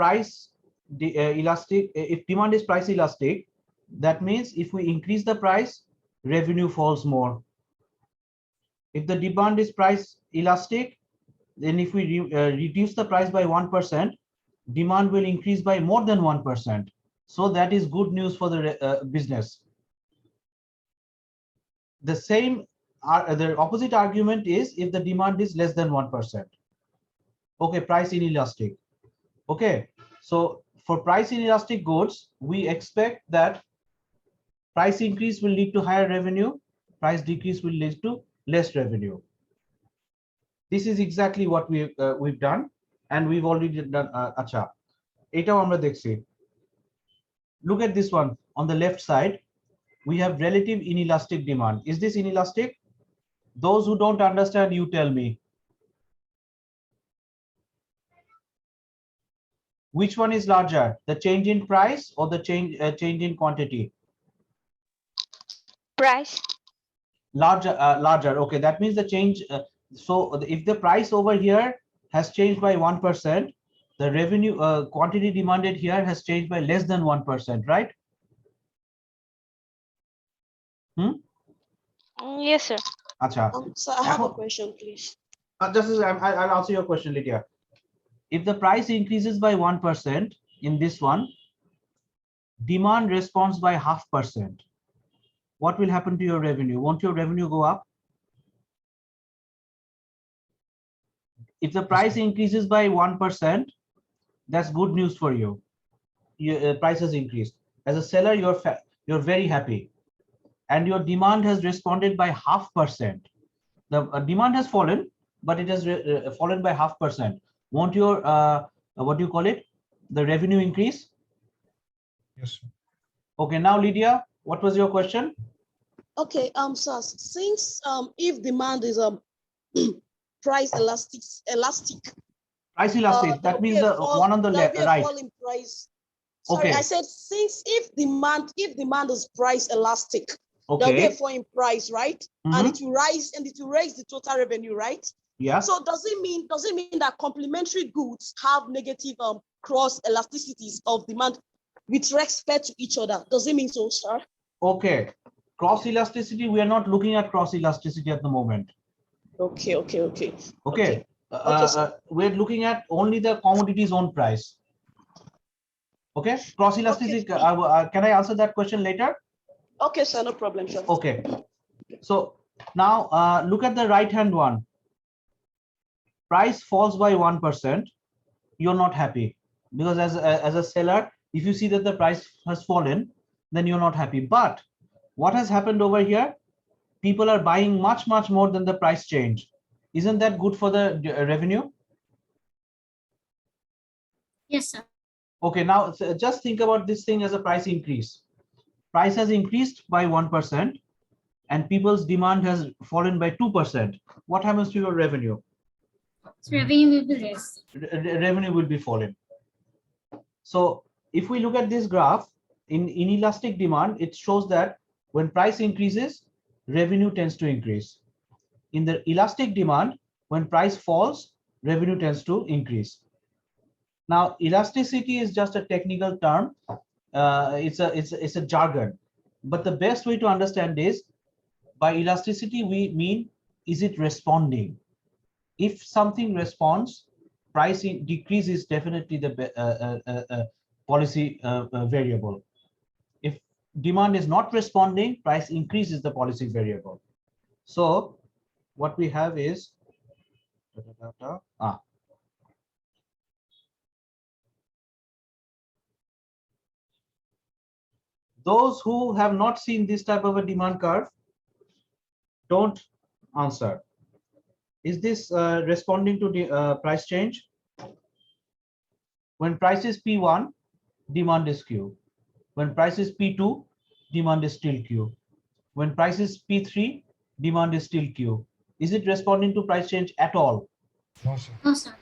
if demand is price elastic, that means if we increase the price, revenue falls more. If the demand is price elastic, then if we reduce the price by 1%, demand will increase by more than 1%. So that is good news for the business. The same, the opposite argument is if the demand is less than 1%. Okay, price inelastic. Okay, so for price inelastic goods, we expect that price increase will lead to higher revenue, price decrease will lead to less revenue. This is exactly what we've done, and we've already done. Acha, এটাও আমরা দেখছি. Look at this one on the left side. We have relative inelastic demand. Is this inelastic? Those who don't understand, you tell me. Which one is larger, the change in price or the change in quantity? Price. Larger. Okay, that means the change. So if the price over here has changed by 1%, the revenue quantity demanded here has changed by less than 1%, right? Yes, sir. Acha. So I have a question, please. I'll answer your question, Lydia. If the price increases by 1% in this one, demand responds by 0.5%. What will happen to your revenue? Won't your revenue go up? If the price increases by 1%, that's good news for you. Your price has increased. As a seller, you're very happy, and your demand has responded by 0.5%. The demand has fallen, but it has fallen by 0.5%. Won't your what do you call it? The revenue increase? Yes, sir. Okay, now Lydia, what was your question? Okay, so since if demand is price elastic, Price elastic, that means the one on the left, right. Fall in price. Sorry, Okay. I said since if demand is price elastic, there'll be a Okay. fall in price, right? Mhm. And it will rise and it will raise the total revenue, right? Yeah. So does it mean that complementary goods have negative cross elasticities of demand with respect to each other? Does it mean so, sir? Okay. Cross elasticity, we are not looking at cross elasticity at the moment. Okay. Okay. Sir. We're looking at only the commodity's own price. Okay. Cross elasticity. Can I answer that question later? Okay, sir, no problem, sir. Okay. So now look at the right hand one. Price falls by 1%. You're not happy because as a seller, if you see that the price has fallen, then you're not happy. But what has happened over here? People are buying much more than the price change. Isn't that good for the revenue? Yes, sir. Okay, now just think about this thing as a price increase. Price has increased by 1% and people's demand has fallen by 2%. What happens to your revenue? So revenue will be less. Revenue will be falling. So if we look at this graph, in inelastic demand, it shows that when price increases, revenue tends to increase. In the elastic demand, when price falls, revenue tends to increase. Now, elasticity is just a technical term. It's a jargon. But the best way to understand is, by elasticity, we mean, is it responding? If something responds, price decrease is definitely the policy variable. If demand is not responding, price increase is the policy variable. So what we have is those who have not seen this type of a demand curve, don't answer. Is this responding to the price change? When price is P1, demand is Q. When price is P2, demand is still Q. When price is P3, demand is still Q. Is it responding to price change at all? No, sir. No, sir.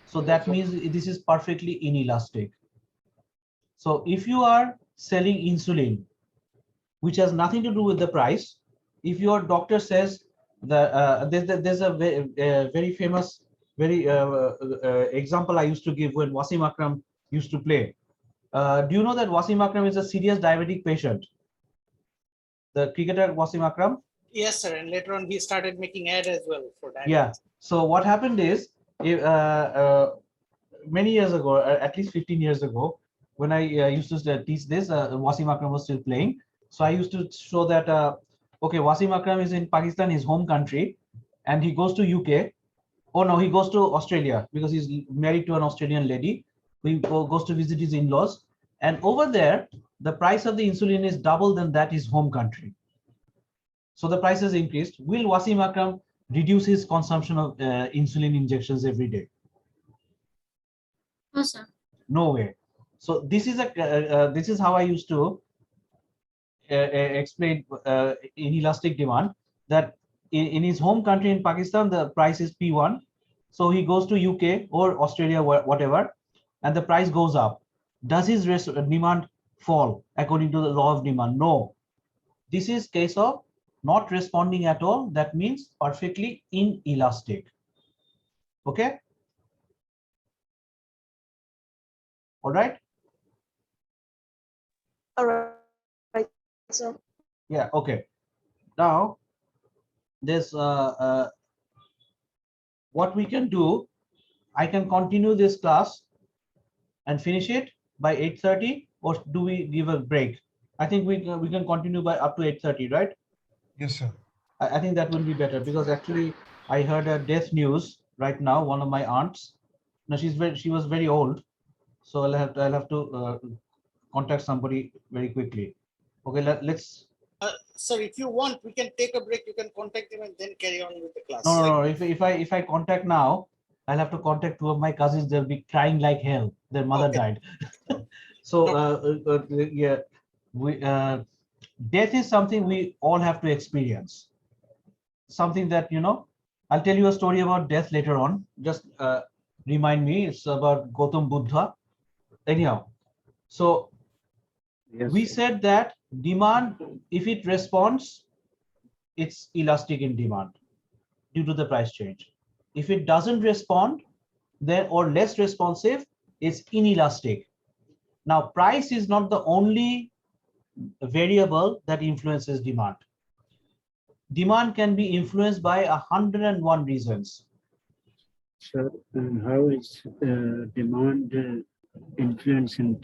So that means this is perfectly inelastic. So if you are selling insulin, which has nothing to do with the price, if your doctor says that there's a very famous very example I used to give when Wasim Akram used to play. Do you know that Wasim Akram is a serious diabetic patient? The cricketer Wasim Akram? Yes, sir. And later on, he started making ad as well for that. Yeah. So what happened is, many years ago, at least 15 years ago, when I used to teach this, Wasim Akram was still playing. So I used to show that, okay, Wasim Akram is in Pakistan, his home country, and he goes to UK. Oh no, he goes to Australia because he's married to an Australian lady. He goes to visit his in-laws. And over there, the price of the insulin is double than that his home country. So the price has increased. Will Wasim Akram reduce his consumption of insulin injections every day? No, sir. No way. So this is this is how I used to explain inelastic demand, that in his home country in Pakistan, the price is P1. So he goes to UK or Australia, whatever, and the price goes up. Does his demand fall according to the law of demand? No. This is case of not responding at all. That means perfectly inelastic. Okay. All right. All right. So Yeah. Okay. Now, there's what we can do. I can continue this class and finish it by 8:30, or do we give a break? I think we can continue by up to 8:30, right? Yes, sir. I think that will be better, because actually I heard a death news right now. One of my aunts. Now she was very old, so I'll have to contact somebody very quickly. Okay, let's. Sir, if you want, we can take a break. You can contact him and then carry on with the class. No. If I contact now, I'll have to contact two of my cousins. They'll be crying like hell. Their mother died. So yeah, death is something we all have to experience. Something that, I'll tell you a story about death later on. Just remind me. It's about Gautam Buddha. Anyhow, so we said that demand, if it responds, it's elastic in demand due to the price change. If it doesn't respond, then, or less responsive, it's inelastic. Now, price is not the only variable that influences demand. Demand can be influenced by 101 reasons. Sir, how is demand influencing?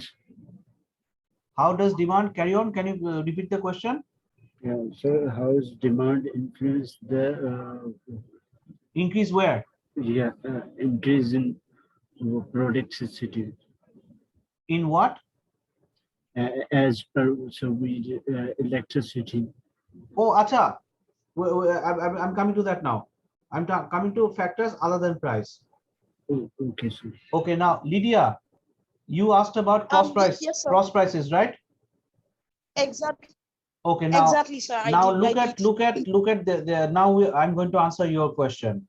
How does demand carry on? Can you repeat the question? Yeah, so how is demand influence the increase where? Yeah, increase in productivity. In what? As per electricity. Oh, acha. I'm coming to that now. I'm coming to factors other than price. Oh, okay, sir. Okay, now Lydia, you asked about cross price, yes, sir. cross prices, right? Exactly. Okay, now Exactly, sir. now look at the now I'm going to answer your question.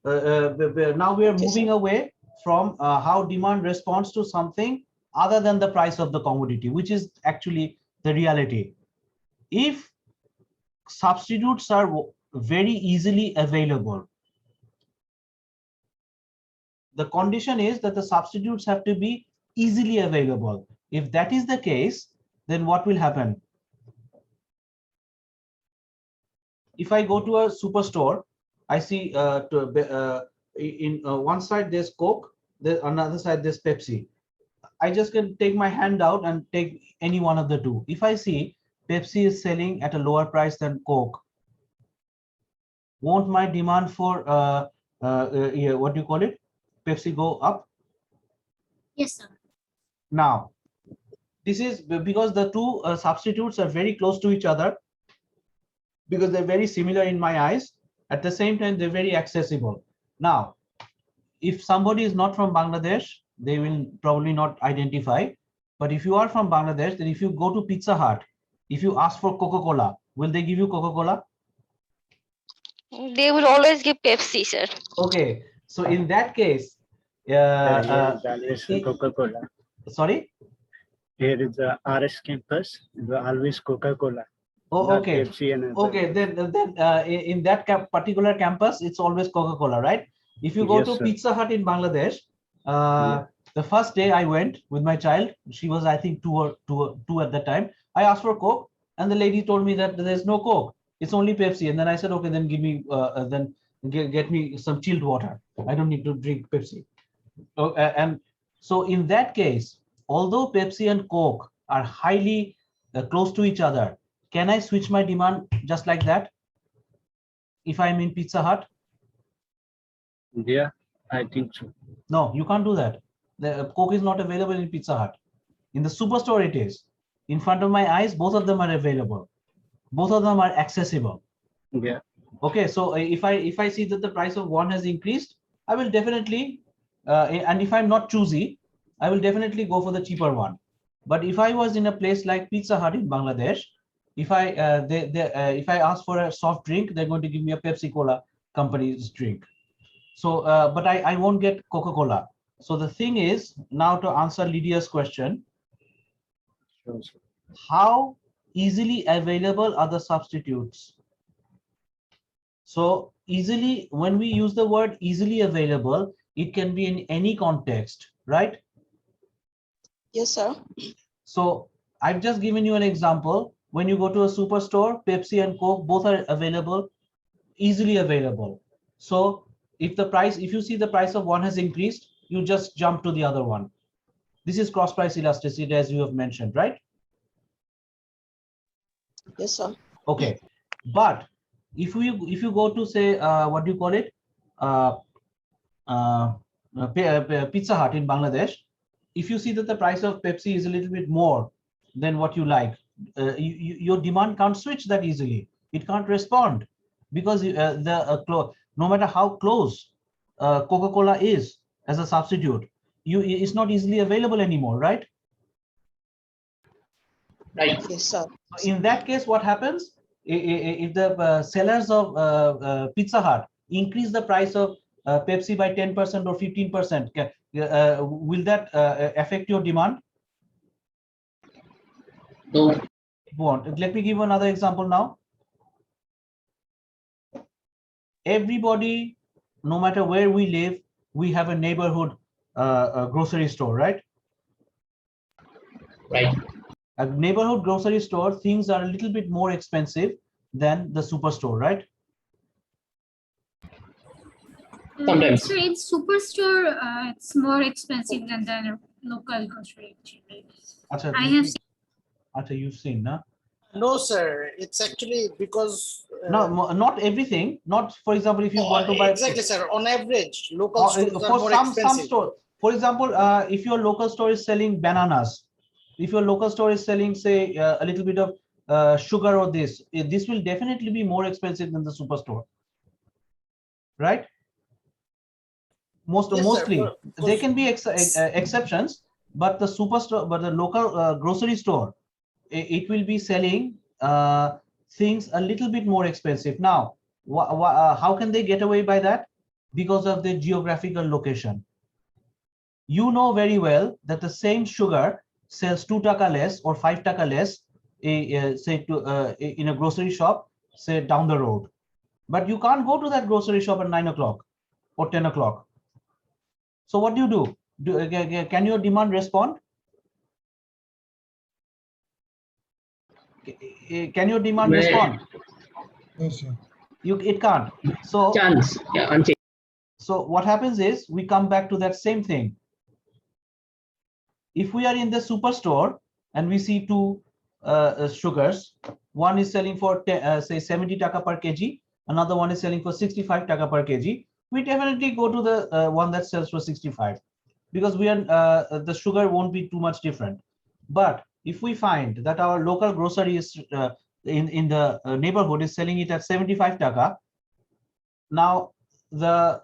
Now we are moving away from how demand responds to something other than the price of the commodity, which is actually the reality. If substitutes are very easily available, the condition is that the substitutes have to be easily available. If that is the case, then what will happen? If I go to a superstore, I see in one side there's Coke, the another side there's Pepsi. I just can take my hand out and take any one of the two. If I see Pepsi is selling at a lower price than Coke, won't my demand for what do you call it, Pepsi, go up? Yes, sir. Now, this is because the two substitutes are very close to each other, because they're very similar in my eyes. At the same time, they're very accessible. Now, if somebody is not from Bangladesh, they will probably not identify. But if you are from Bangladesh, then if you go to Pizza Hut, if you ask for Coca-Cola, will they give you Coca-Cola? They will always give Pepsi, sir. Okay, so in that case, Coca-Cola. Sorry? Here is the RS campus, always Coca-Cola. Oh, okay. Okay, then in that particular campus, it's always Coca-Cola, right? If you go Yes, to sir. Pizza Hut in Bangladesh, Yeah. the first day I went with my child, she was I think two at that time. I asked for Coke, and the lady told me that there's no Coke, it's only Pepsi. And then I said, okay, then give me then get me some chilled water. I don't need to drink Pepsi. And so in that case, although Pepsi and Coke are highly close to each other, can I switch my demand just like that if I'm in Pizza Hut? Yeah, I think so. No, you can't do that. The Coke is not available in Pizza Hut. In the Superstore, it is. In front of my eyes, both of them are available. Both of them are accessible. Yeah. Okay, so if I see that the price of one has increased, I will definitely, and if I'm not choosy, I will definitely go for the cheaper one. But if I was in a place like Pizza Hut in Bangladesh, if I ask for a soft drink, they're going to give me a Pepsi Cola company's drink. So, but I won't get Coca-Cola. So the thing is, now to answer Lydia's question, Sure, sir. how easily available are the substitutes? So easily, when we use the word easily available, it can be in any context, right? Yes, sir. So I've just given you an example. When you go to a superstore, Pepsi and Coke, both are available, easily available. So if you see the price of one has increased, you just jump to the other one. This is cross price elasticity, as you have mentioned, right? Yes, sir. Okay, but if you go to say what do you call it, Pizza Hut in Bangladesh, if you see that the price of Pepsi is a little bit more than what you like, your demand can't switch that easily. It can't respond because no matter how close Coca-Cola is as a substitute, it's not easily available anymore, right? Right. Yes, sir. In that case, what happens if the sellers of Pizza Hut increase the price of Pepsi by 10% or 15%, will that affect your demand? No. It won't. Let me give you another example now. Everybody, no matter where we live, we have a neighborhood grocery store, right? Right. A neighborhood grocery store, things are a little bit more expensive than the superstore, right? Sometimes. So in superstore, it's more expensive than the local grocery chain. Acha, I have you've seen, no? No, sir. It's actually because No, not everything. Not, for example, if you want to buy exactly, sir. On average, local stores are for more some expensive. store. For example, if your local store is selling bananas, if your local store is selling, say, a little bit of sugar or this will definitely be more expensive than the superstore, right? Yes, sir. Mostly, Because- there can be exceptions, but the superstore, but the local grocery store, it will be selling things a little bit more expensive. Now, how can they get away by that? Because of the geographical location. You know very well that the same sugar sells 2 taka less or 5 taka less, say in a grocery shop, say down the road. But you can't go to that grocery shop at 9 o'clock or 10 o'clock. So what do? Can your demand respond? Can your demand respond? Yes, sir. It can't. So Chance. Yeah, unchanged. so what happens is we come back to that same thing. If we are in the superstore and we see two sugars, one is selling for say 70 taka per kg, another one is selling for 65 taka per kg, we definitely go to the one that sells for 65, because we are the sugar won't be too much different. But if we find that our local grocery is in the neighborhood is selling it at 75 taka, now the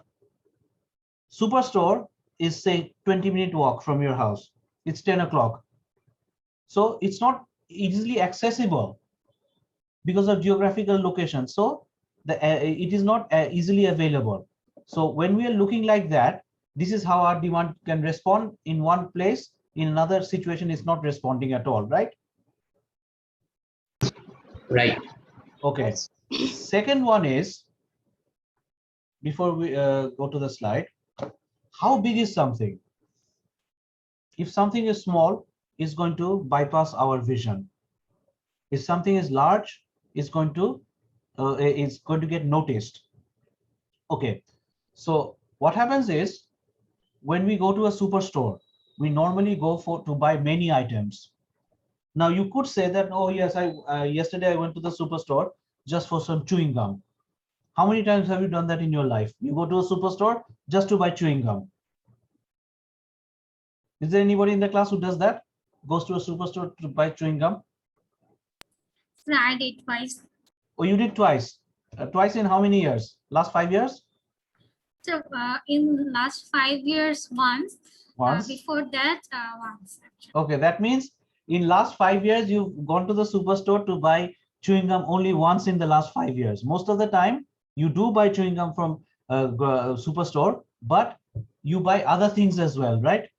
superstore is say 20-minute walk from your house, it's 10 o'clock, so it's not easily accessible because of geographical location. So it is not easily available. So when we are looking like that, this is how our demand can respond in one place, in another situation is not responding at all, right? Right. Okay. Second one is before we go to the slide, how big is something? If something is small, it's going to bypass our vision. If something is large, it's going to get noticed. Okay, so what happens is when we go to a superstore, we normally go to buy many items. Now you could say that, oh yes, yesterday I went to the superstore just for some chewing gum. How many times have you done that in your life? You go to a superstore just to buy chewing gum. Is there anybody in the class who does that? Goes to a superstore to buy chewing gum? So I did twice. Oh, you did twice. Twice in how many years? Last 5 years? So in last 5 years, once. Once. Before that, once. Actually. Okay, that means in last 5 years, you've gone to the superstore to buy chewing gum only once in the last 5 years. Most of the time, you do buy chewing gum from superstore, but you buy other things as well, right?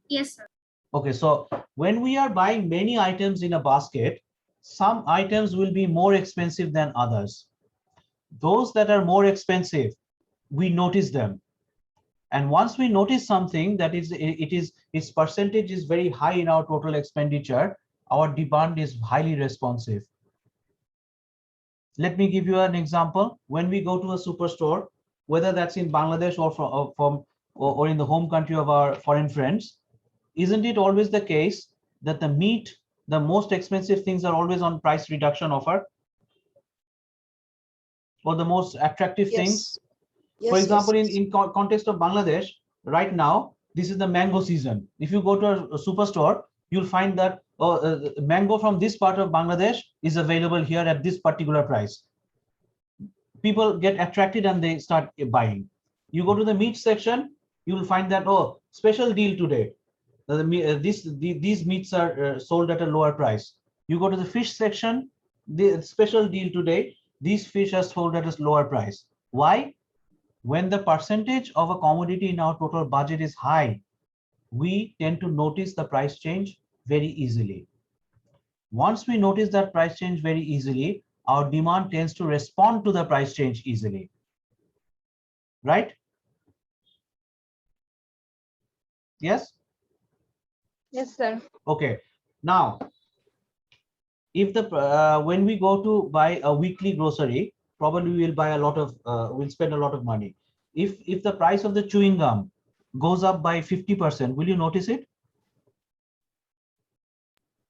Yes, sir. Okay, so when we are buying many items in a basket, some items will be more expensive than others. Those that are more expensive, we notice them. And once we notice something that its percentage is very high in our total expenditure, our demand is highly responsive. Let me give you an example. When we go to a superstore, whether that's in Bangladesh or in the home country of our foreign friends, isn't it always the case that the most expensive things are always on price reduction offer? Or the most attractive things? For example, in context of Bangladesh, right now, this is the mango season. If you go to a superstore, you'll find that mango from this part of Bangladesh is available here at this particular price. People get attracted and they start buying. You go to the meat section, you will find that, oh, special deal today. These meats are sold at a lower price. You go to the fish section, the special deal today, these fish are sold at a lower price. Why? When the percentage of a commodity in our total budget is high, we tend to notice the price change very easily. Once we notice that price change very easily, our demand tends to respond to the price change easily. Right? Yes? Yes, sir. Okay. Now, if when we go to buy a weekly grocery, probably we'll buy a lot of we'll spend a lot of money. If the price of the chewing gum goes up by 50%, will you notice it?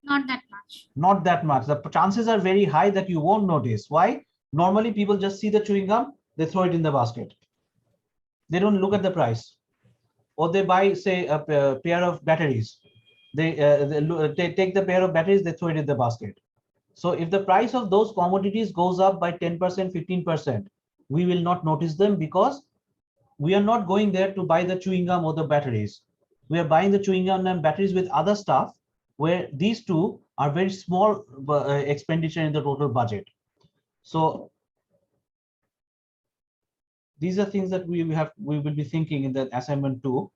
Not that much. Not that much. The chances are very high that you won't notice. Why? Normally people just see the chewing gum, they throw it in the basket. They don't look at the price. Or they buy, say, a pair of batteries. They take the pair of batteries, they throw it in the basket. So if the price of those commodities goes up by 10%, 15%, we will not notice them because we are not going there to buy the chewing gum or the batteries. We are buying the chewing gum and batteries with other stuff where these two are very small expenditure in the total budget. So these are things that we will be thinking in the assignment 2.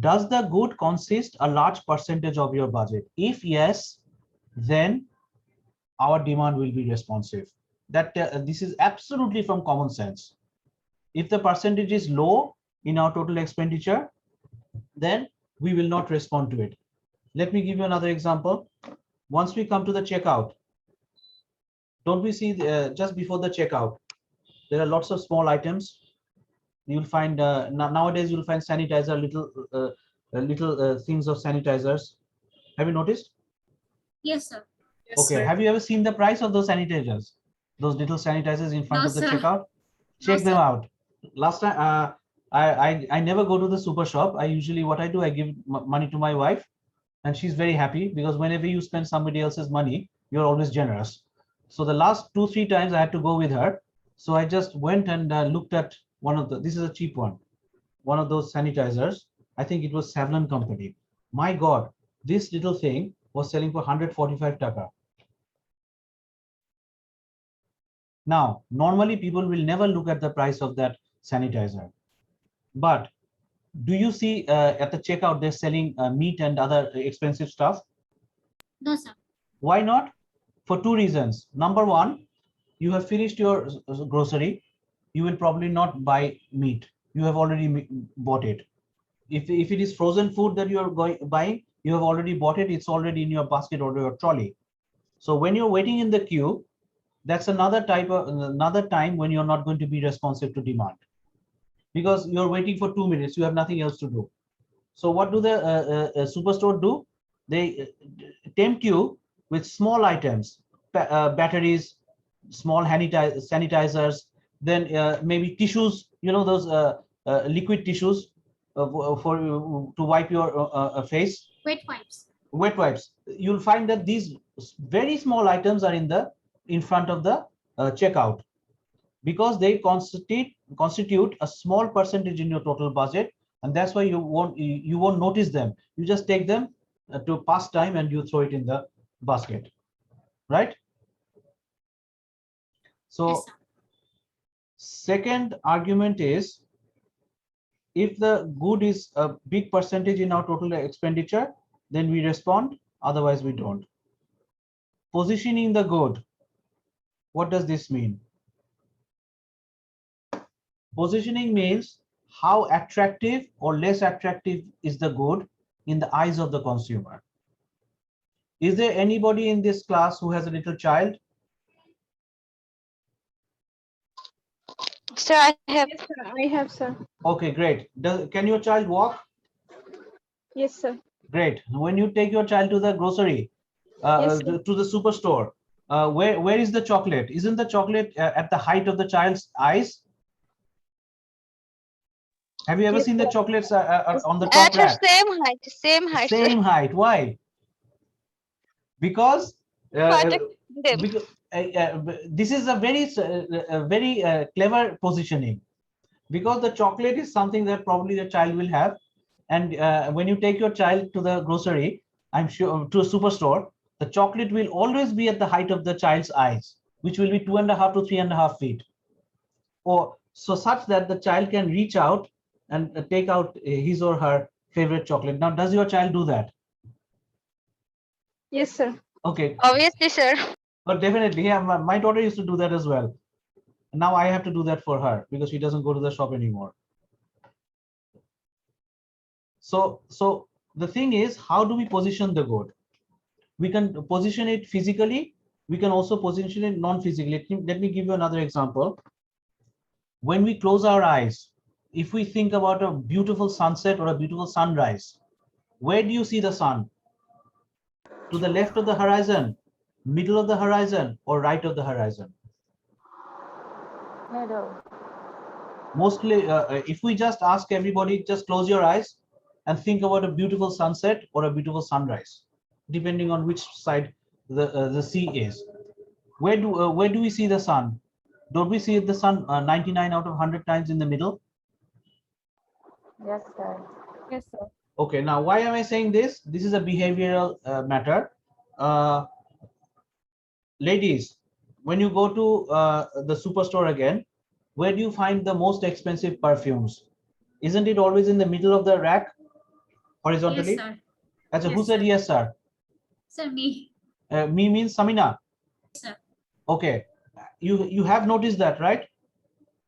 Does the good consist a large percentage of your budget? If yes, then our demand will be responsive. That this is absolutely from common sense. If the percentage is low in our total expenditure, then we will not respond to it. Let me give you another example. Once we come to the checkout, don't we see just before the checkout, there are lots of small items. You'll find nowadays you'll find sanitizer, little things of sanitizers. Have you noticed? Yes, sir. Yes, Okay. sir. Have you ever seen the price of those sanitizers? Those little sanitizers in front No, of the sir. checkout? Check No, them sir. out. Last time, I never go to the super shop. I usually, what I do, I give money to my wife, and she's very happy because whenever you spend somebody else's money, you're always generous. So the last 2-3 times I had to go with her. So I just went and looked at one of this is a cheap one of those sanitizers. I think it was Savlon company. My God, this little thing was selling for 145 taka. Now, normally people will never look at the price of that sanitizer. But do you see at the checkout, they're selling meat and other expensive stuff? No, sir. Why not? For 2 reasons. Number one, you have finished your grocery, you will probably not buy meat. You have already bought it. If it is frozen food that you are buying, you have already bought it. It's already in your basket or your trolley. So when you're waiting in the queue, that's another time when you're not going to be responsive to demand, because you're waiting for 2 minutes. You have nothing else to do. So what do the superstore do? They tempt you with small items, batteries, small sanitizers, then maybe tissues, those liquid tissues to wipe your face. Wet wipes. Wet wipes. You'll find that these very small items are in front of the checkout, because they constitute a small percentage in your total budget, and that's why you won't notice them. You just take them to pass time and you throw it in the basket, right? So Yes, sir. second argument is, if the good is a big percentage in our total expenditure, then we respond, otherwise we don't. Positioning the good. What does this mean? Positioning means how attractive or less attractive is the good in the eyes of the consumer. Is there anybody in this class who has a little child? Sir, I have. Yes, sir. I have, sir. Okay, great. Can your child walk? Yes, sir. Great. When you take your child to the grocery, Yes, sir. to the superstore, where is the chocolate? Isn't the chocolate at the height of the child's eyes? Have you ever Yes, seen the sir. chocolates on the top At her rack? same height, sir. Same height. Why? Because Protect them. this is a very clever positioning, because the chocolate is something that probably the child will have, and when you take your child to the grocery, I'm sure, to a superstore, the chocolate will always be at the height of the child's eyes, which will be 2.5 to 3.5 feet, or so, such that the child can reach out and take out his or her favorite chocolate. Now, does your child do that? Yes, sir. Okay, Obviously, sir. but definitely, yeah, my daughter used to do that as well. Now I have to do that for her because she doesn't go to the shop anymore. So the thing is, how do we position the good? We can position it physically. We can also position it non-physically. Let me give you another example. When we close our eyes, if we think about a beautiful sunset or a beautiful sunrise, where do you see the sun? To the left of the horizon, middle of the horizon, or right of the horizon? Middle. Mostly, if we just ask everybody, just close your eyes and think about a beautiful sunset or a beautiful sunrise, depending on which side the sea is. Where do we see the sun? Don't we see the sun 99 out of 100 times in the middle? Yes, sir. Yes, sir. Okay, now why am I saying this? This is a behavioral matter. Ladies, when you go to the superstore again, where do you find the most expensive perfumes? Isn't it always in the middle of the rack, horizontally? Yes, sir. Achha, who Yes, said sir. yes, sir? Sir, me. Me means Samina. Sir. Okay, you have noticed that, right?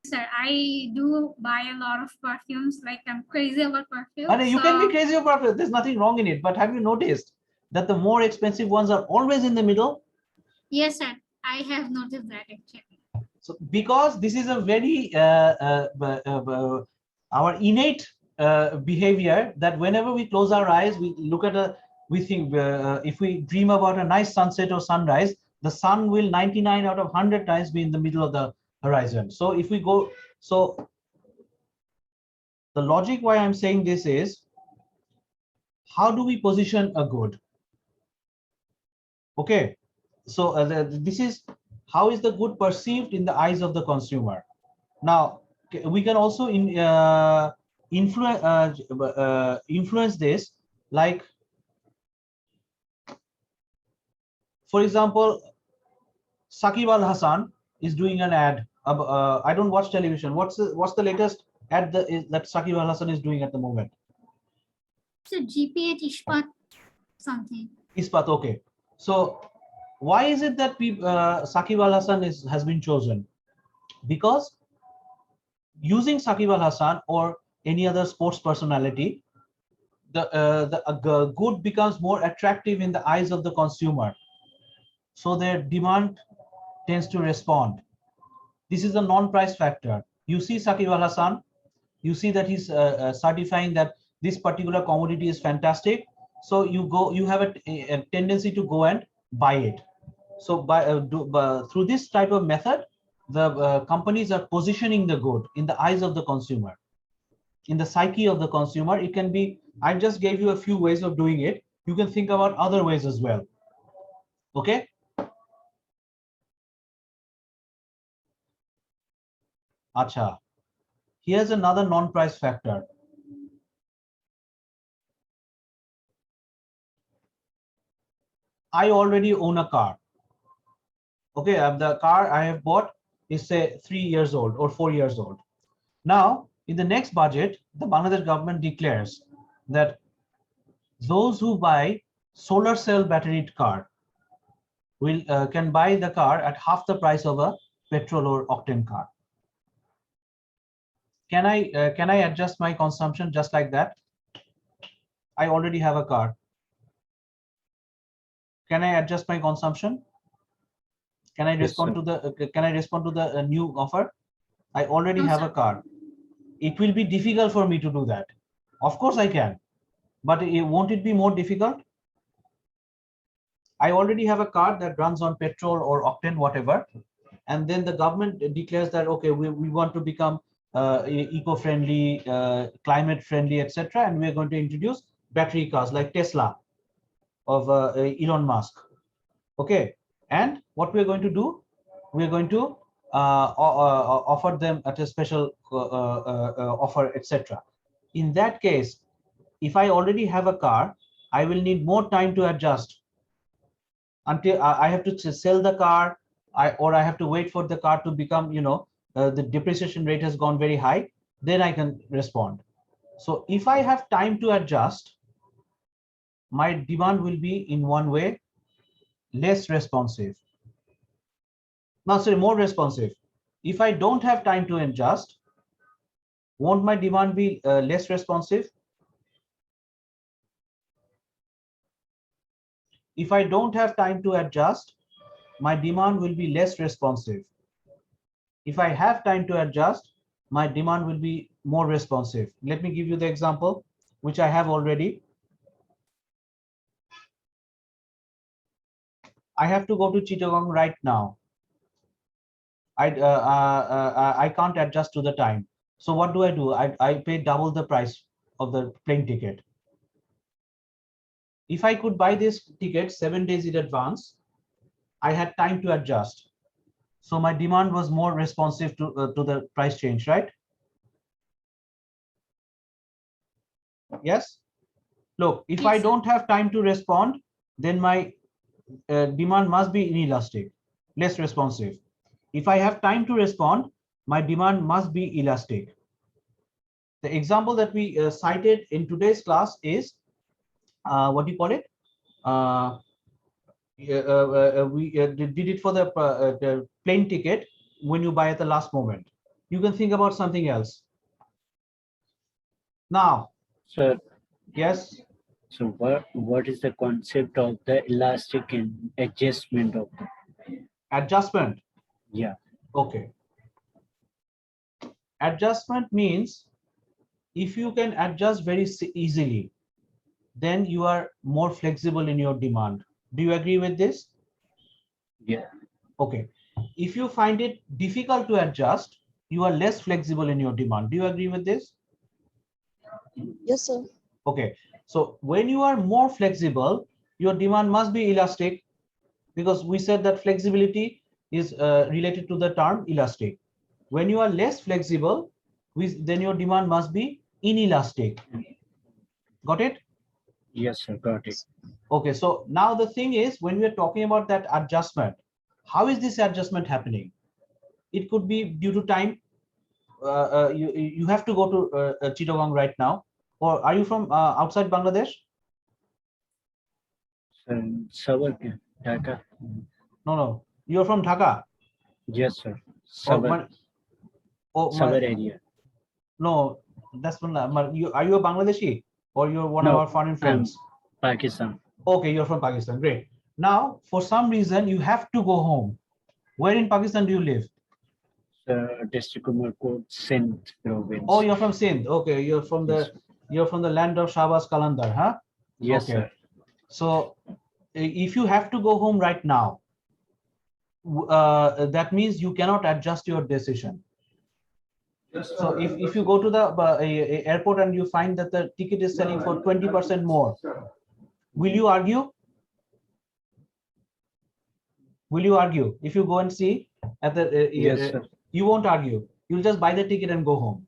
Sir, I do buy a lot of perfumes. Like, I'm crazy about perfumes. And you can be crazy about perfume. There's nothing wrong in it. But have you noticed that the more expensive ones are always in the middle? Yes, sir. I have noticed that actually. So because this is a very our innate behavior, that whenever we close our eyes, we look at we think if we dream about a nice sunset or sunrise, the sun will 99 out of 100 times be in the middle of the horizon. So if we go, so the logic why I'm saying this is, how do we position a good? Okay, so this is how is the good perceived in the eyes of the consumer. Now we can also influence this, like, for example, Saqib Al Hasan is doing an ad. I don't watch television. What's the latest ad that Saqib Al Hasan is doing at the moment? So GPH Ishpat something. Ispat, okay. So Why is it that Saqib Al Hasan has been chosen? Because using Saqib Al Hasan or any other sports personality, the good becomes more attractive in the eyes of the consumer. So their demand tends to respond. This is a non-price factor. You see Saqib Al Hasan, you see that he's certifying that this particular commodity is fantastic. So you have a tendency to go and buy it. So through this type of method, the companies are positioning the good in the eyes of the consumer, in the psyche of the consumer. It can be, I just gave you a few ways of doing it. You can think about other ways as well. Okay. Acha. Here's another non-price factor. I already own a car. Okay, the car I have bought is say 3 years old or 4 years old. Now, in the next budget, the Bangladesh government declares that those who buy solar cell batteried car will can buy the car at half the price of a petrol or octane car. Can I adjust my consumption just like that? I already have a car. Can I adjust my consumption? Can I respond to the new offer? I already have a car. It will be difficult for me to do that. Of course I can, but won't it be more difficult? I already have a car that runs on petrol or octane, whatever, and then the government declares that okay, we want to become eco-friendly, climate-friendly, etc., and we are going to introduce battery cars like Tesla of Elon Musk. Okay, and what we are going to do, we are going to offer them at a special offer, etc. In that case, if I already have a car, I will need more time to adjust until I have to sell the car, or I have to wait for the car to become, the depreciation rate has gone very high, then I can respond. So if I have time to adjust, my demand will be in one way less responsive. No, sorry, more responsive. If I don't have time to adjust, won't my demand be less responsive? If I don't have time to adjust, my demand will be less responsive. If I have time to adjust, my demand will be more responsive. Let me give you the example, which I have already. I have to go to Chittagong right now. I can't adjust to the time. So what do? I pay double the price of the plane ticket. If I could buy this ticket 7 days in advance, I had time to adjust. So my demand was more responsive to the price change, right? Yes. Look, if I don't have time to respond, then my demand must be inelastic, less responsive. If I have time to respond, my demand must be elastic. The example that we cited in today's class is what do you call it? We did it for the plane ticket when you buy at the last moment. You can think about something else. Now, Sir, yes. so what is the concept of the elastic and adjustment of the Adjustment? Yeah. Okay. Adjustment means if you can adjust very easily, then you are more flexible in your demand. Do you agree with this? Yeah. Okay. If you find it difficult to adjust, you are less flexible in your demand. Do you agree with this? Yes, sir. Okay. So when you are more flexible, your demand must be elastic, because we said that flexibility is related to the term elastic. When you are less flexible, then your demand must be inelastic. Got it? Yes, sir, got it. Okay, so now the thing is, when we are talking about that adjustment, how is this adjustment happening? It could be due to time. You have to go to Chittagong right now, or are you from outside Bangladesh? Sir, Dhaka. No. You're from Dhaka. Yes, sir. Or Sabar, my, oh, Sabar my, area. no, that's one. Are you a Bangladeshi or you're one of No, our foreign I'm friends? Pakistan. Okay, you're from Pakistan. Great. Now, for some reason, you have to go home. Where in Pakistan do you live? District Umar Code, Sindh province. Oh, you're from Sindh. Okay, Yes. you're from the land of Shahbaz Kalandar, huh? Yes, Okay. sir. So if you have to go home right now, that means you cannot adjust your decision. So if you go to the airport and you find that the ticket is selling for 20% more, will you argue? Will you argue? If you go and see at the, Yes, sir. you won't argue. You'll just buy the ticket and go home.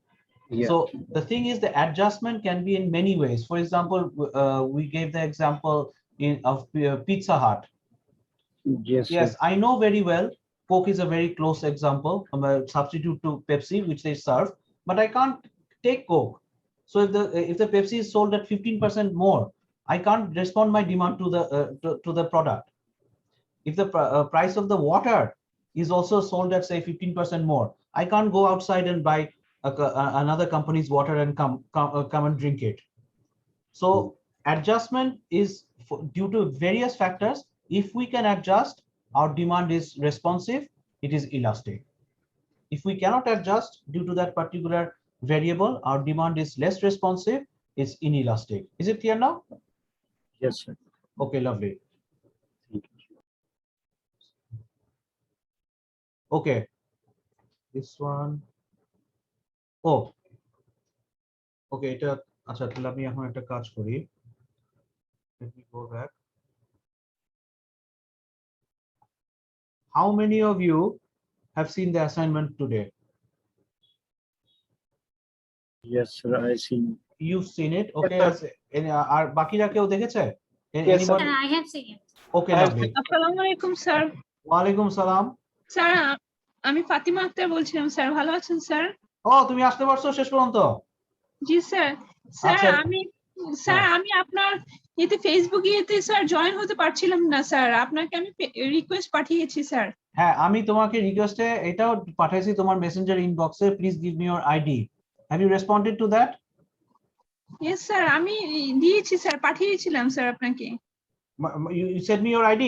Yeah. So the thing is, the adjustment can be in many ways. For example, we gave the example of Pizza Hut. Yes, Yes, sir. I know very well. Coke is a very close example, a substitute to Pepsi, which they serve. But I can't take Coke. So if the Pepsi is sold at 15% more, I can't respond my demand to the product. If the price of the water is also sold at say 15% more, I can't go outside and buy another company's water and come and drink it. So adjustment is due to various factors. If we can adjust, our demand is responsive, it is elastic. If we cannot adjust due to that particular variable, our demand is less responsive, it's inelastic. Is it clear now? Yes, sir. Okay, lovely. Thank you. Okay, this one. Oh, okay, এটা আচ্ছা তাহলে আমি এখন একটা কাজ করি. Let me go back. How many of you have seen the assignment today? Yes, sir. I see. You've seen it, okay? আর বাকিরা কেউ দেখেছে? Yes, sir. Anybody? And I have seen it. Okay, lovely. আসসালামু আলাইকুম sir. ওয়ালাইকুম সালাম। Sir আমি ফাতিমা আক্তার বলছিলাম sir, ভালো আছেন স্যার? ও তুমি আসতে পারছো শেষ পর্যন্ত? জি স্যার। স্যার আচ্ছা। আমি আপনার এতে ফেসবুক ইয়েতে স্যার জয়েন হতে পারছিলাম না স্যার, আপনাকে আমি রিকোয়েস্ট পাঠিয়েছি স্যার। হ্যাঁ, আমি তোমাকে রিকোয়েস্টে এটাও পাঠাইছি তোমার মেসেঞ্জার ইনবক্সে, please give me your ID. Have you responded to that? Yes sir, আমি দিয়েছি স্যার, পাঠিয়েছিলাম স্যার আপনাকে। You sent me your ID?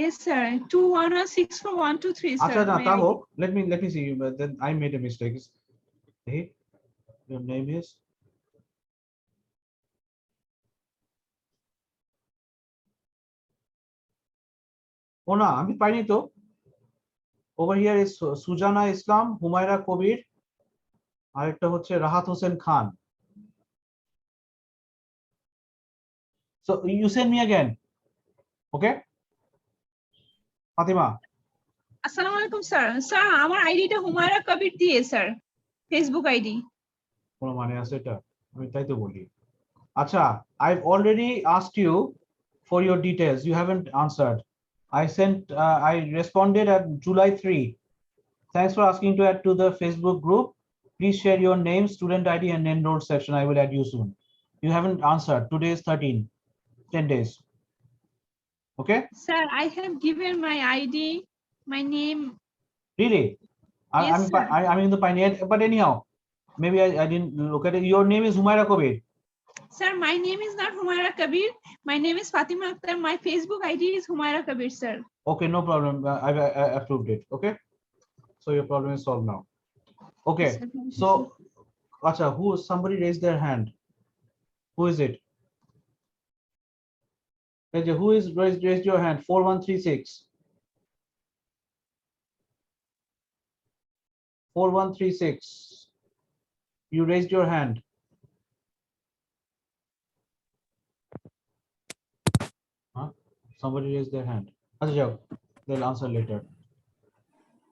Yes sir, 2116412 sir. আচ্ছা না তা হোক, let me see you, but then I made a mistake. Hey, your name is ও না আমি পাইনি তো। Over here is Sujana Islam, Humaira Kobir, আর একটা হচ্ছে Rahat Hossain Khan. So you send me again, okay? Fatima. আসসালামু আলাইকুম স্যার। স্যার আমার আইডিটা হুমায়রা কবির দিয়ে স্যার, ফেসবুক আইডি। কোনো মানে আছে এটা? আমি তাই তো বলি। আচ্ছা, I've already asked you for your details. You haven't answered. I responded at July 3. Thanks for asking to add to the Facebook group. Please share your name, student ID, and enrolled section. I will add you soon. You haven't answered. Today is 10 days. Okay? Sir, I have given my ID, my name. Really? Yes, sir. I'm in the pioneer, but anyhow, maybe I didn't look at it. Your name is Humaira Kobir. Sir, my name is not Humaira Kabir. My name is Fatima Akhtar. My Facebook ID is Humaira Kabir, sir. Okay, no problem. I approved it. Okay, so your problem is solved now. Okay, so acha, somebody raised their hand. Who is it? Who is raised your hand? 4136. 4136. You raised your hand. Huh? Somebody raised their hand. They'll answer later.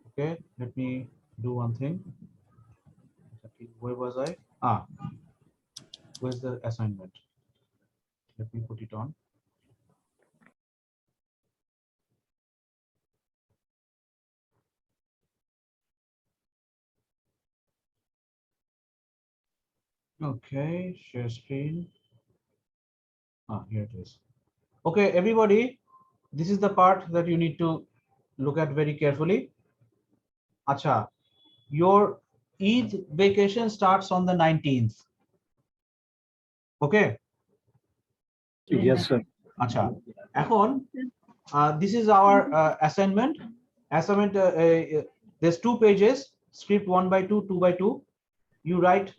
Okay, let me do one thing. Where was I? Where's the assignment? Let me put it on. Okay, share screen. Here it is. Okay, everybody, this is the part that you need to look at very carefully. Acha, your Eid vacation starts on the 19th. Okay. Yes, sir. Acha. Ekhon, this is our assignment. There's 2 pages, script 1 by 2, 2 by 2. You write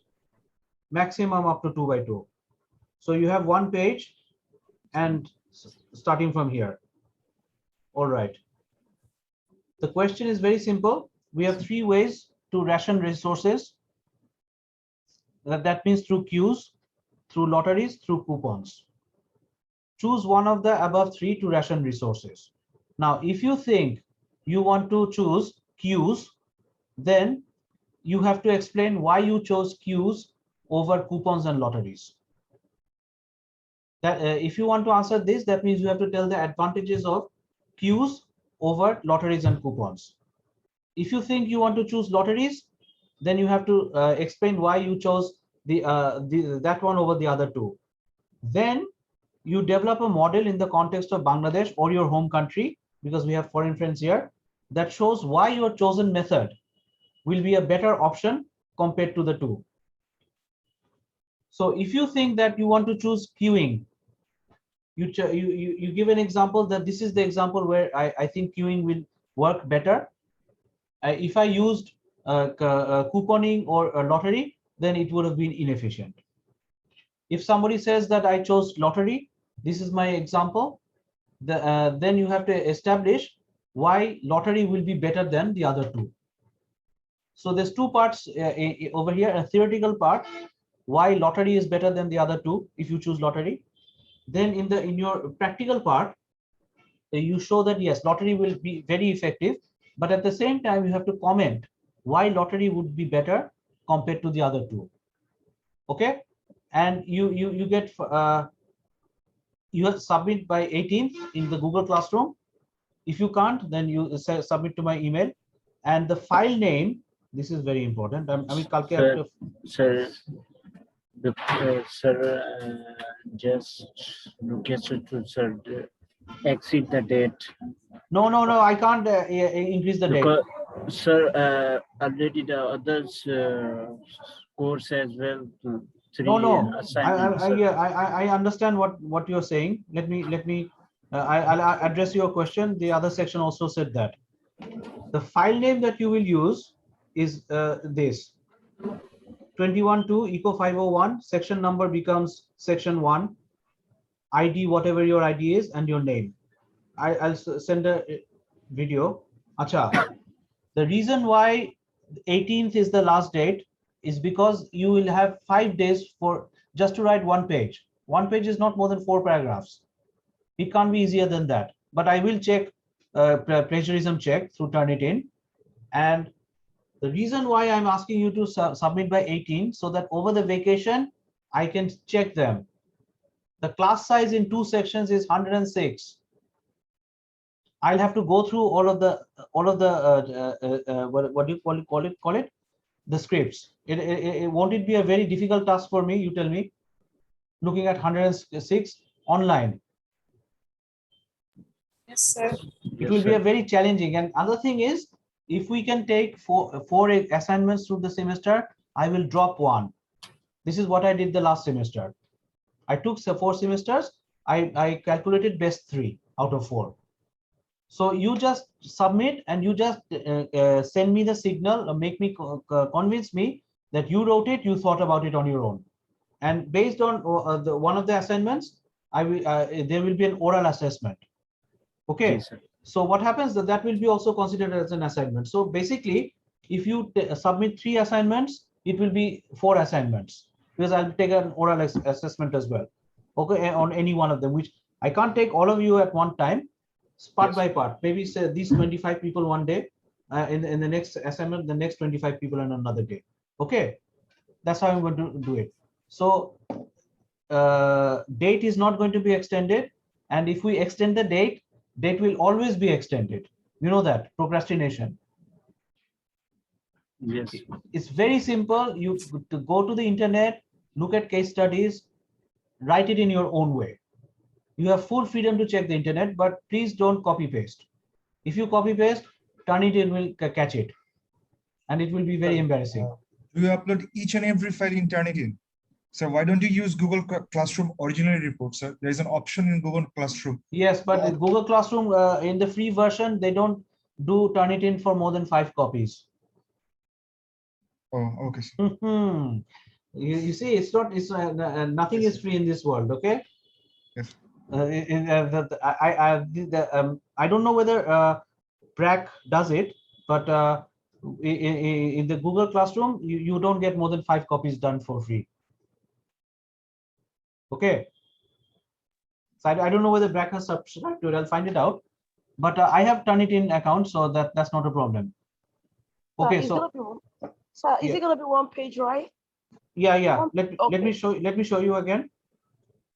maximum up to 2 by 2. So you have 1 page and starting from here. All right. The question is very simple. We have 3 ways to ration resources. That means through queues, through lotteries, through coupons. Choose one of the above 3 to ration resources. Now, if you think you want to choose queues, then you have to explain why you chose queues over coupons and lotteries. That if you want to answer this, that means you have to tell the advantages of queues over lotteries and coupons. If you think you want to choose lotteries, then you have to explain why you chose that one over the other 2. Then you develop a model in the context of Bangladesh or your home country, because we have foreign friends here, that shows why your chosen method will be a better option compared to the 2. So if you think that you want to choose queuing, you give an example that this is the example where I think queuing will work better. If I used couponing or a lottery, then it would have been inefficient. If somebody says that I chose lottery, this is my example, then you have to establish why lottery will be better than the other 2. So there's 2 parts over here, a theoretical part, why lottery is better than the other 2 if you choose lottery. Then in your practical part, you show that yes, lottery will be very effective, but at the same time you have to comment why lottery would be better compared to the other 2. Okay, and you get you have to submit by 18th in the Google Classroom. If you can't, then you submit to my email, and the file name. This is very important. Sir, just requested to sir exceed the date. No, I can't increase the Because, date. Sir, already the others course as well. 3 No. assignments. I understand what you're saying. Let me. I'll address your question. The other section also said that the file name that you will use is this 21.2 Eco 501. Section number becomes section 1. ID, whatever your ID is, and your name. I'll send a video. Acha. The reason why 18th is the last date is because you will have 5 days for just to write 1 page. 1 page is not more than 4 paragraphs. It can't be easier than that. But I will check plagiarism check through Turnitin. And the reason why I'm asking you to submit by 18, so that over the vacation I can check them. The class size in 2 sections is 106. I'll have to go through all of the what do you call it the scripts. Won't it be a very difficult task for me? You tell me. Looking at 106 online. Yes, sir. It will be a very challenging. And other thing is, if we can take four assignments through the semester, I will drop 1. This is what I did the last semester. I took 4 semesters. I calculated best 3 out of 4. So you just submit and you just send me the signal, make me convince me that you wrote it, you thought about it on your own. And based on one of the assignments, there will be an oral assessment. Okay. Yes, sir. So what happens that will be also considered as an assignment. So basically, if you submit 3 assignments, it will be 4 assignments, because I'll take an oral assessment as well. Okay, on any one of them, which I can't take all of you at one time. Part by part, maybe say these 25 people one day, in the next assignment, the next 25 people on another day. Okay, that's how I'm going to do it. So date is not going to be extended, and if we extend the date will always be extended. You know that, procrastination. Yes. It's very simple. You go to the internet, look at case studies, write it in your own way. You have full freedom to check the internet, but please don't copy paste. If you copy paste, Turnitin will catch it, and it will be very embarrassing. Do you upload each and every file in Turnitin? So why don't you use Google Classroom original report, sir? There is an option in Google Classroom. Yes, but in Google Classroom, in the free version, they don't do Turnitin for more than 5 copies. Oh, okay, sir. You see, it's not. It's nothing is free in this world. Okay. Yes. I don't know whether Brack does it, but in the Google Classroom, you don't get more than 5 copies done for free. Okay. So I don't know whether Brack has subscribed to it. I'll find it out. But I have Turnitin account, so that's not a problem. Okay, Is yeah. it gonna be one page, right? Yeah. Let me show you again.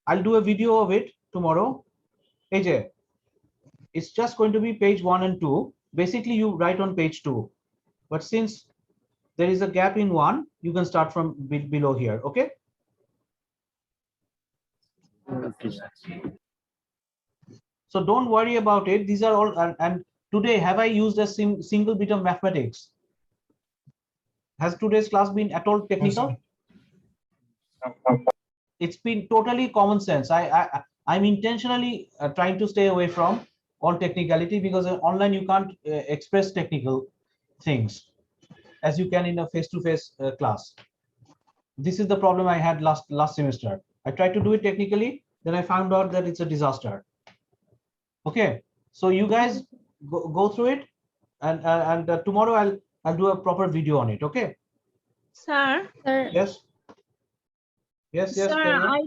I'll do a video of it tomorrow. AJ, it's just going to be page 1 and 2. Basically, you write on page 2, but since there is a gap in 1, you can start from below here. Okay. Okay, sir. So don't worry about it. These are all. And today, have I used a single bit of mathematics? Has today's class been at all technical? It's been totally common sense. I'm intentionally trying to stay away from all technicality, because online you can't express technical things as you can in a face-to-face class. This is the problem I had last semester. I tried to do it technically, then I found out that it's a disaster. Okay, so you guys go through it, and tomorrow I'll do a proper video on it. Okay. Sir. Yes. Sir,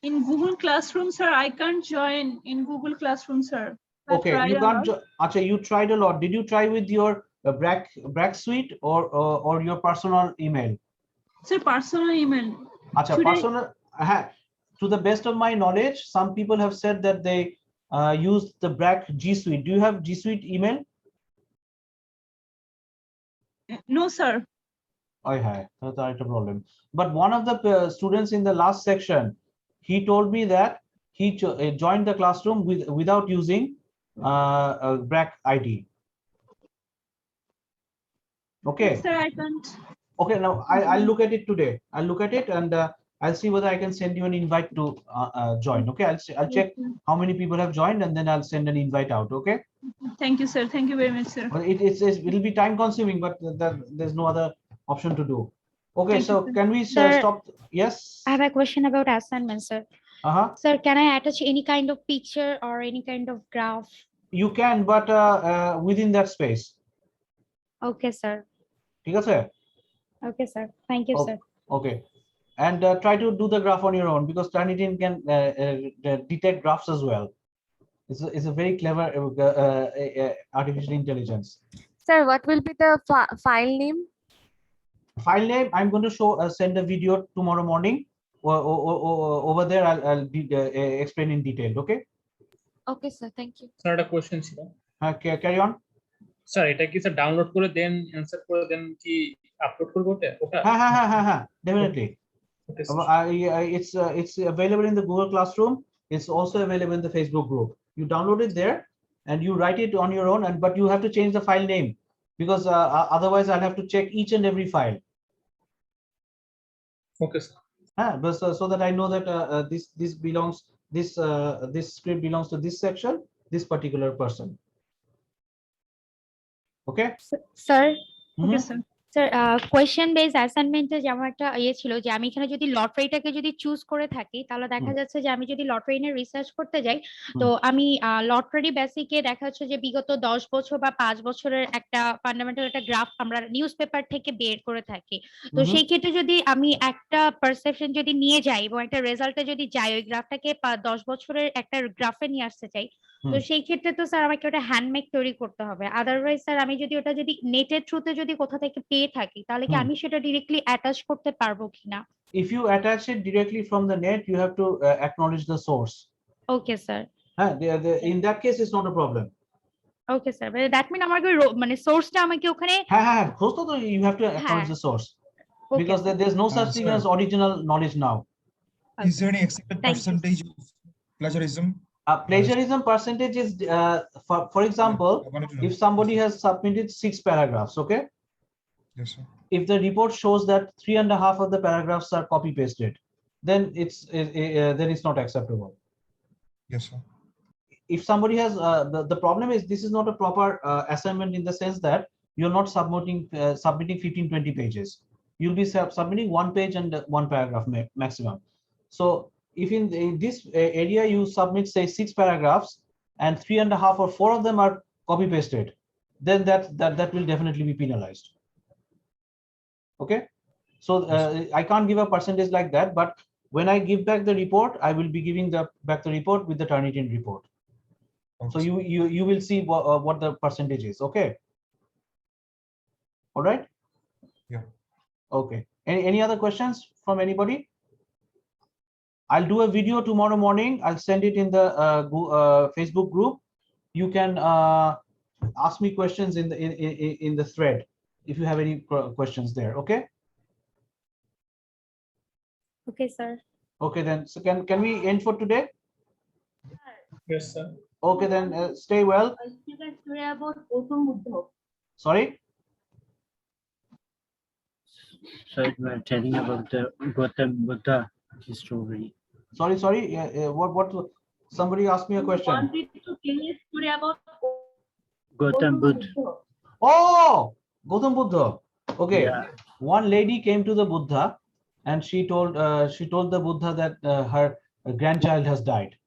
in Google Classroom, sir, I can't join in Google Classroom, sir. Okay, you can't. Actually, you tried a lot. Did you try with your Brack suite or your personal email? Sir, personal email. Personal. To the best of my knowledge, some people have said that they used the Brack G Suite. Do you have G Suite email? No, sir. That's a problem. But one of the students in the last section, he told me that he joined the classroom without using a Brack ID. Okay. Yes, sir, I can't. Okay, now I'll look at it today. I'll look at it, and I'll see whether I can send you an invite to join. Okay, I'll check how many people have joined, and then I'll send an invite out. Okay. Thank you, sir. Thank you very much, sir. Well, it'll be time consuming, but there's no other option to do. Okay, Thank so you, can we Sir, stop? Yes. I have a question about assignment, sir. Sir, can I attach any kind of picture or any kind of graph? You can, but within that space. Okay, sir. Okay, sir. Okay, sir. Thank you, sir. Okay. And try to do the graph on your own, because Turnitin can detect graphs as well. It's a very clever artificial intelligence. Sir, what will be the file name? File name, I'm going to send a video tomorrow morning. Over there, I'll explain in detail. Okay. Okay, sir. Thank you. Sir, a question. Okay, carry on. Sir, এটা কি sir download করে দেন answer করে দেন কি upload করব ওটা? হ্যাঁ, definitely. It's available in the Google Classroom. It's also available in the Facebook group. You download it there and you write it on your own, but you have to change the file name, because otherwise I'll have to check each and every file. Okay, sir. But so that I know that this script belongs to this section, this particular person. Okay. Sir. Okay, sir. Sir question base অ্যাসাইনমেন্টে যেমন একটা ছিল যে আমি এখানে যদি লটারিটাকে যদি choose করে থাকি, তাহলে দেখা যাচ্ছে যে আমি যদি লটারি নিয়ে রিসার্চ করতে যাই, তো আমি লটারি বেসিকে দেখা যাচ্ছে যে বিগত 10 বছর বা 5 বছরের একটা ফান্ডামেন্টাল একটা গ্রাফ আমরা নিউজ পেপার থেকে বের করে থাকি। তো সেই ক্ষেত্রে যদি আমি একটা পারসেপশন যদি নিয়ে যাই এবং একটা রেজাল্টে যদি যাই ওই গ্রাফটাকে 10 বছরের একটা গ্রাফে নিয়ে আসতে চাই, তো সেই ক্ষেত্রে তো স্যার আমাকে ওটা হ্যান্ডমেড তৈরি করতে হবে। আদারওয়াইজ স্যার আমি যদি ওটা যদি নেটের থ্রুতে যদি কোথা থেকে পেয়ে থাকি, তাহলে কি আমি সেটা ডিরেক্টলি অ্যাটাচ করতে পারবো কিনা? If you attach it directly from the net, you have to acknowledge the source. Okay, sir. In that case, it's not a problem. Okay, sir. But that means আমাকে মানে সোর্সটা আমাকে ওখানে First of all, you have to acknowledge the source, because there's no such thing as original knowledge now. Is there any accepted percentage of Plagiarism. Plagiarism percentage is, for example, I wanted to know. if somebody has submitted 6 paragraphs, okay? Yes, sir. If the report shows that 3.5 of the paragraphs are copy pasted, then it's not acceptable. Yes, sir. If somebody has the problem is this is not a proper assignment in the sense that you're not submitting 15-20 pages. You'll be submitting 1 page and 1 paragraph maximum. So if in this area you submit say 6 paragraphs and 3.5 or 4 of them are copy pasted, then that will definitely be penalized. Okay, so I can't give a percentage like that, but when I give back the report, I will be giving back the report with the Turnitin report. Okay. So you will see what the percentage is. Okay. All right. Yeah. Okay. Any other questions from anybody? I'll do a video tomorrow morning. I'll send it in the Facebook group. You can ask me questions in the thread if you have any questions there. Okay. Okay, sir. Okay, then. So can we end for today? Yes, sir. Okay, then stay well. Sorry. So we are telling about the Gautam Buddha story. Sorry. What? Somebody asked me a question. Gautam Buddha. Oh, Gautam Buddha. Okay. Yeah. One lady came to the Buddha, and she told the Buddha that her grandchild has died,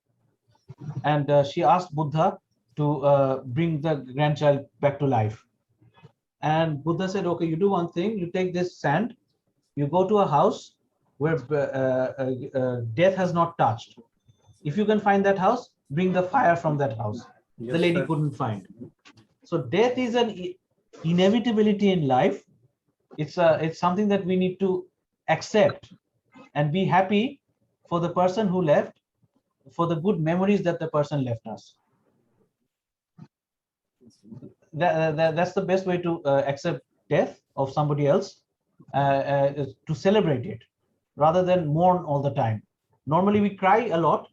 and she asked Buddha to bring the grandchild back to life. And Buddha said, okay, you do one thing. You take this sand, you go to a house where death has not touched. If you can find that house, bring the fire from that house. Yes, the lady sir. couldn't find. So death is an inevitability in life. It's something that we need to accept and be happy for the person who left, for the good memories that the person left us. That's the best way to accept death of somebody else, to celebrate it rather than mourn all the time. Normally we cry a lot,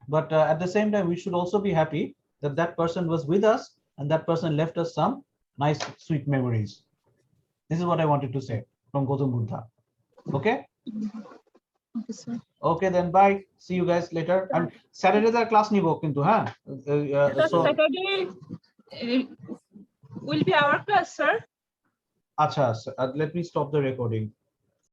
but at the same time we should also be happy that that person was with us and that person left us some nice sweet memories. This is what I wanted to say from Gautam Buddha. Okay. Okay, sir. Okay, then bye. See you guys later. And Saturday the class nibo kintu, huh? So Saturday will be our class, sir. acha, let me stop the recording.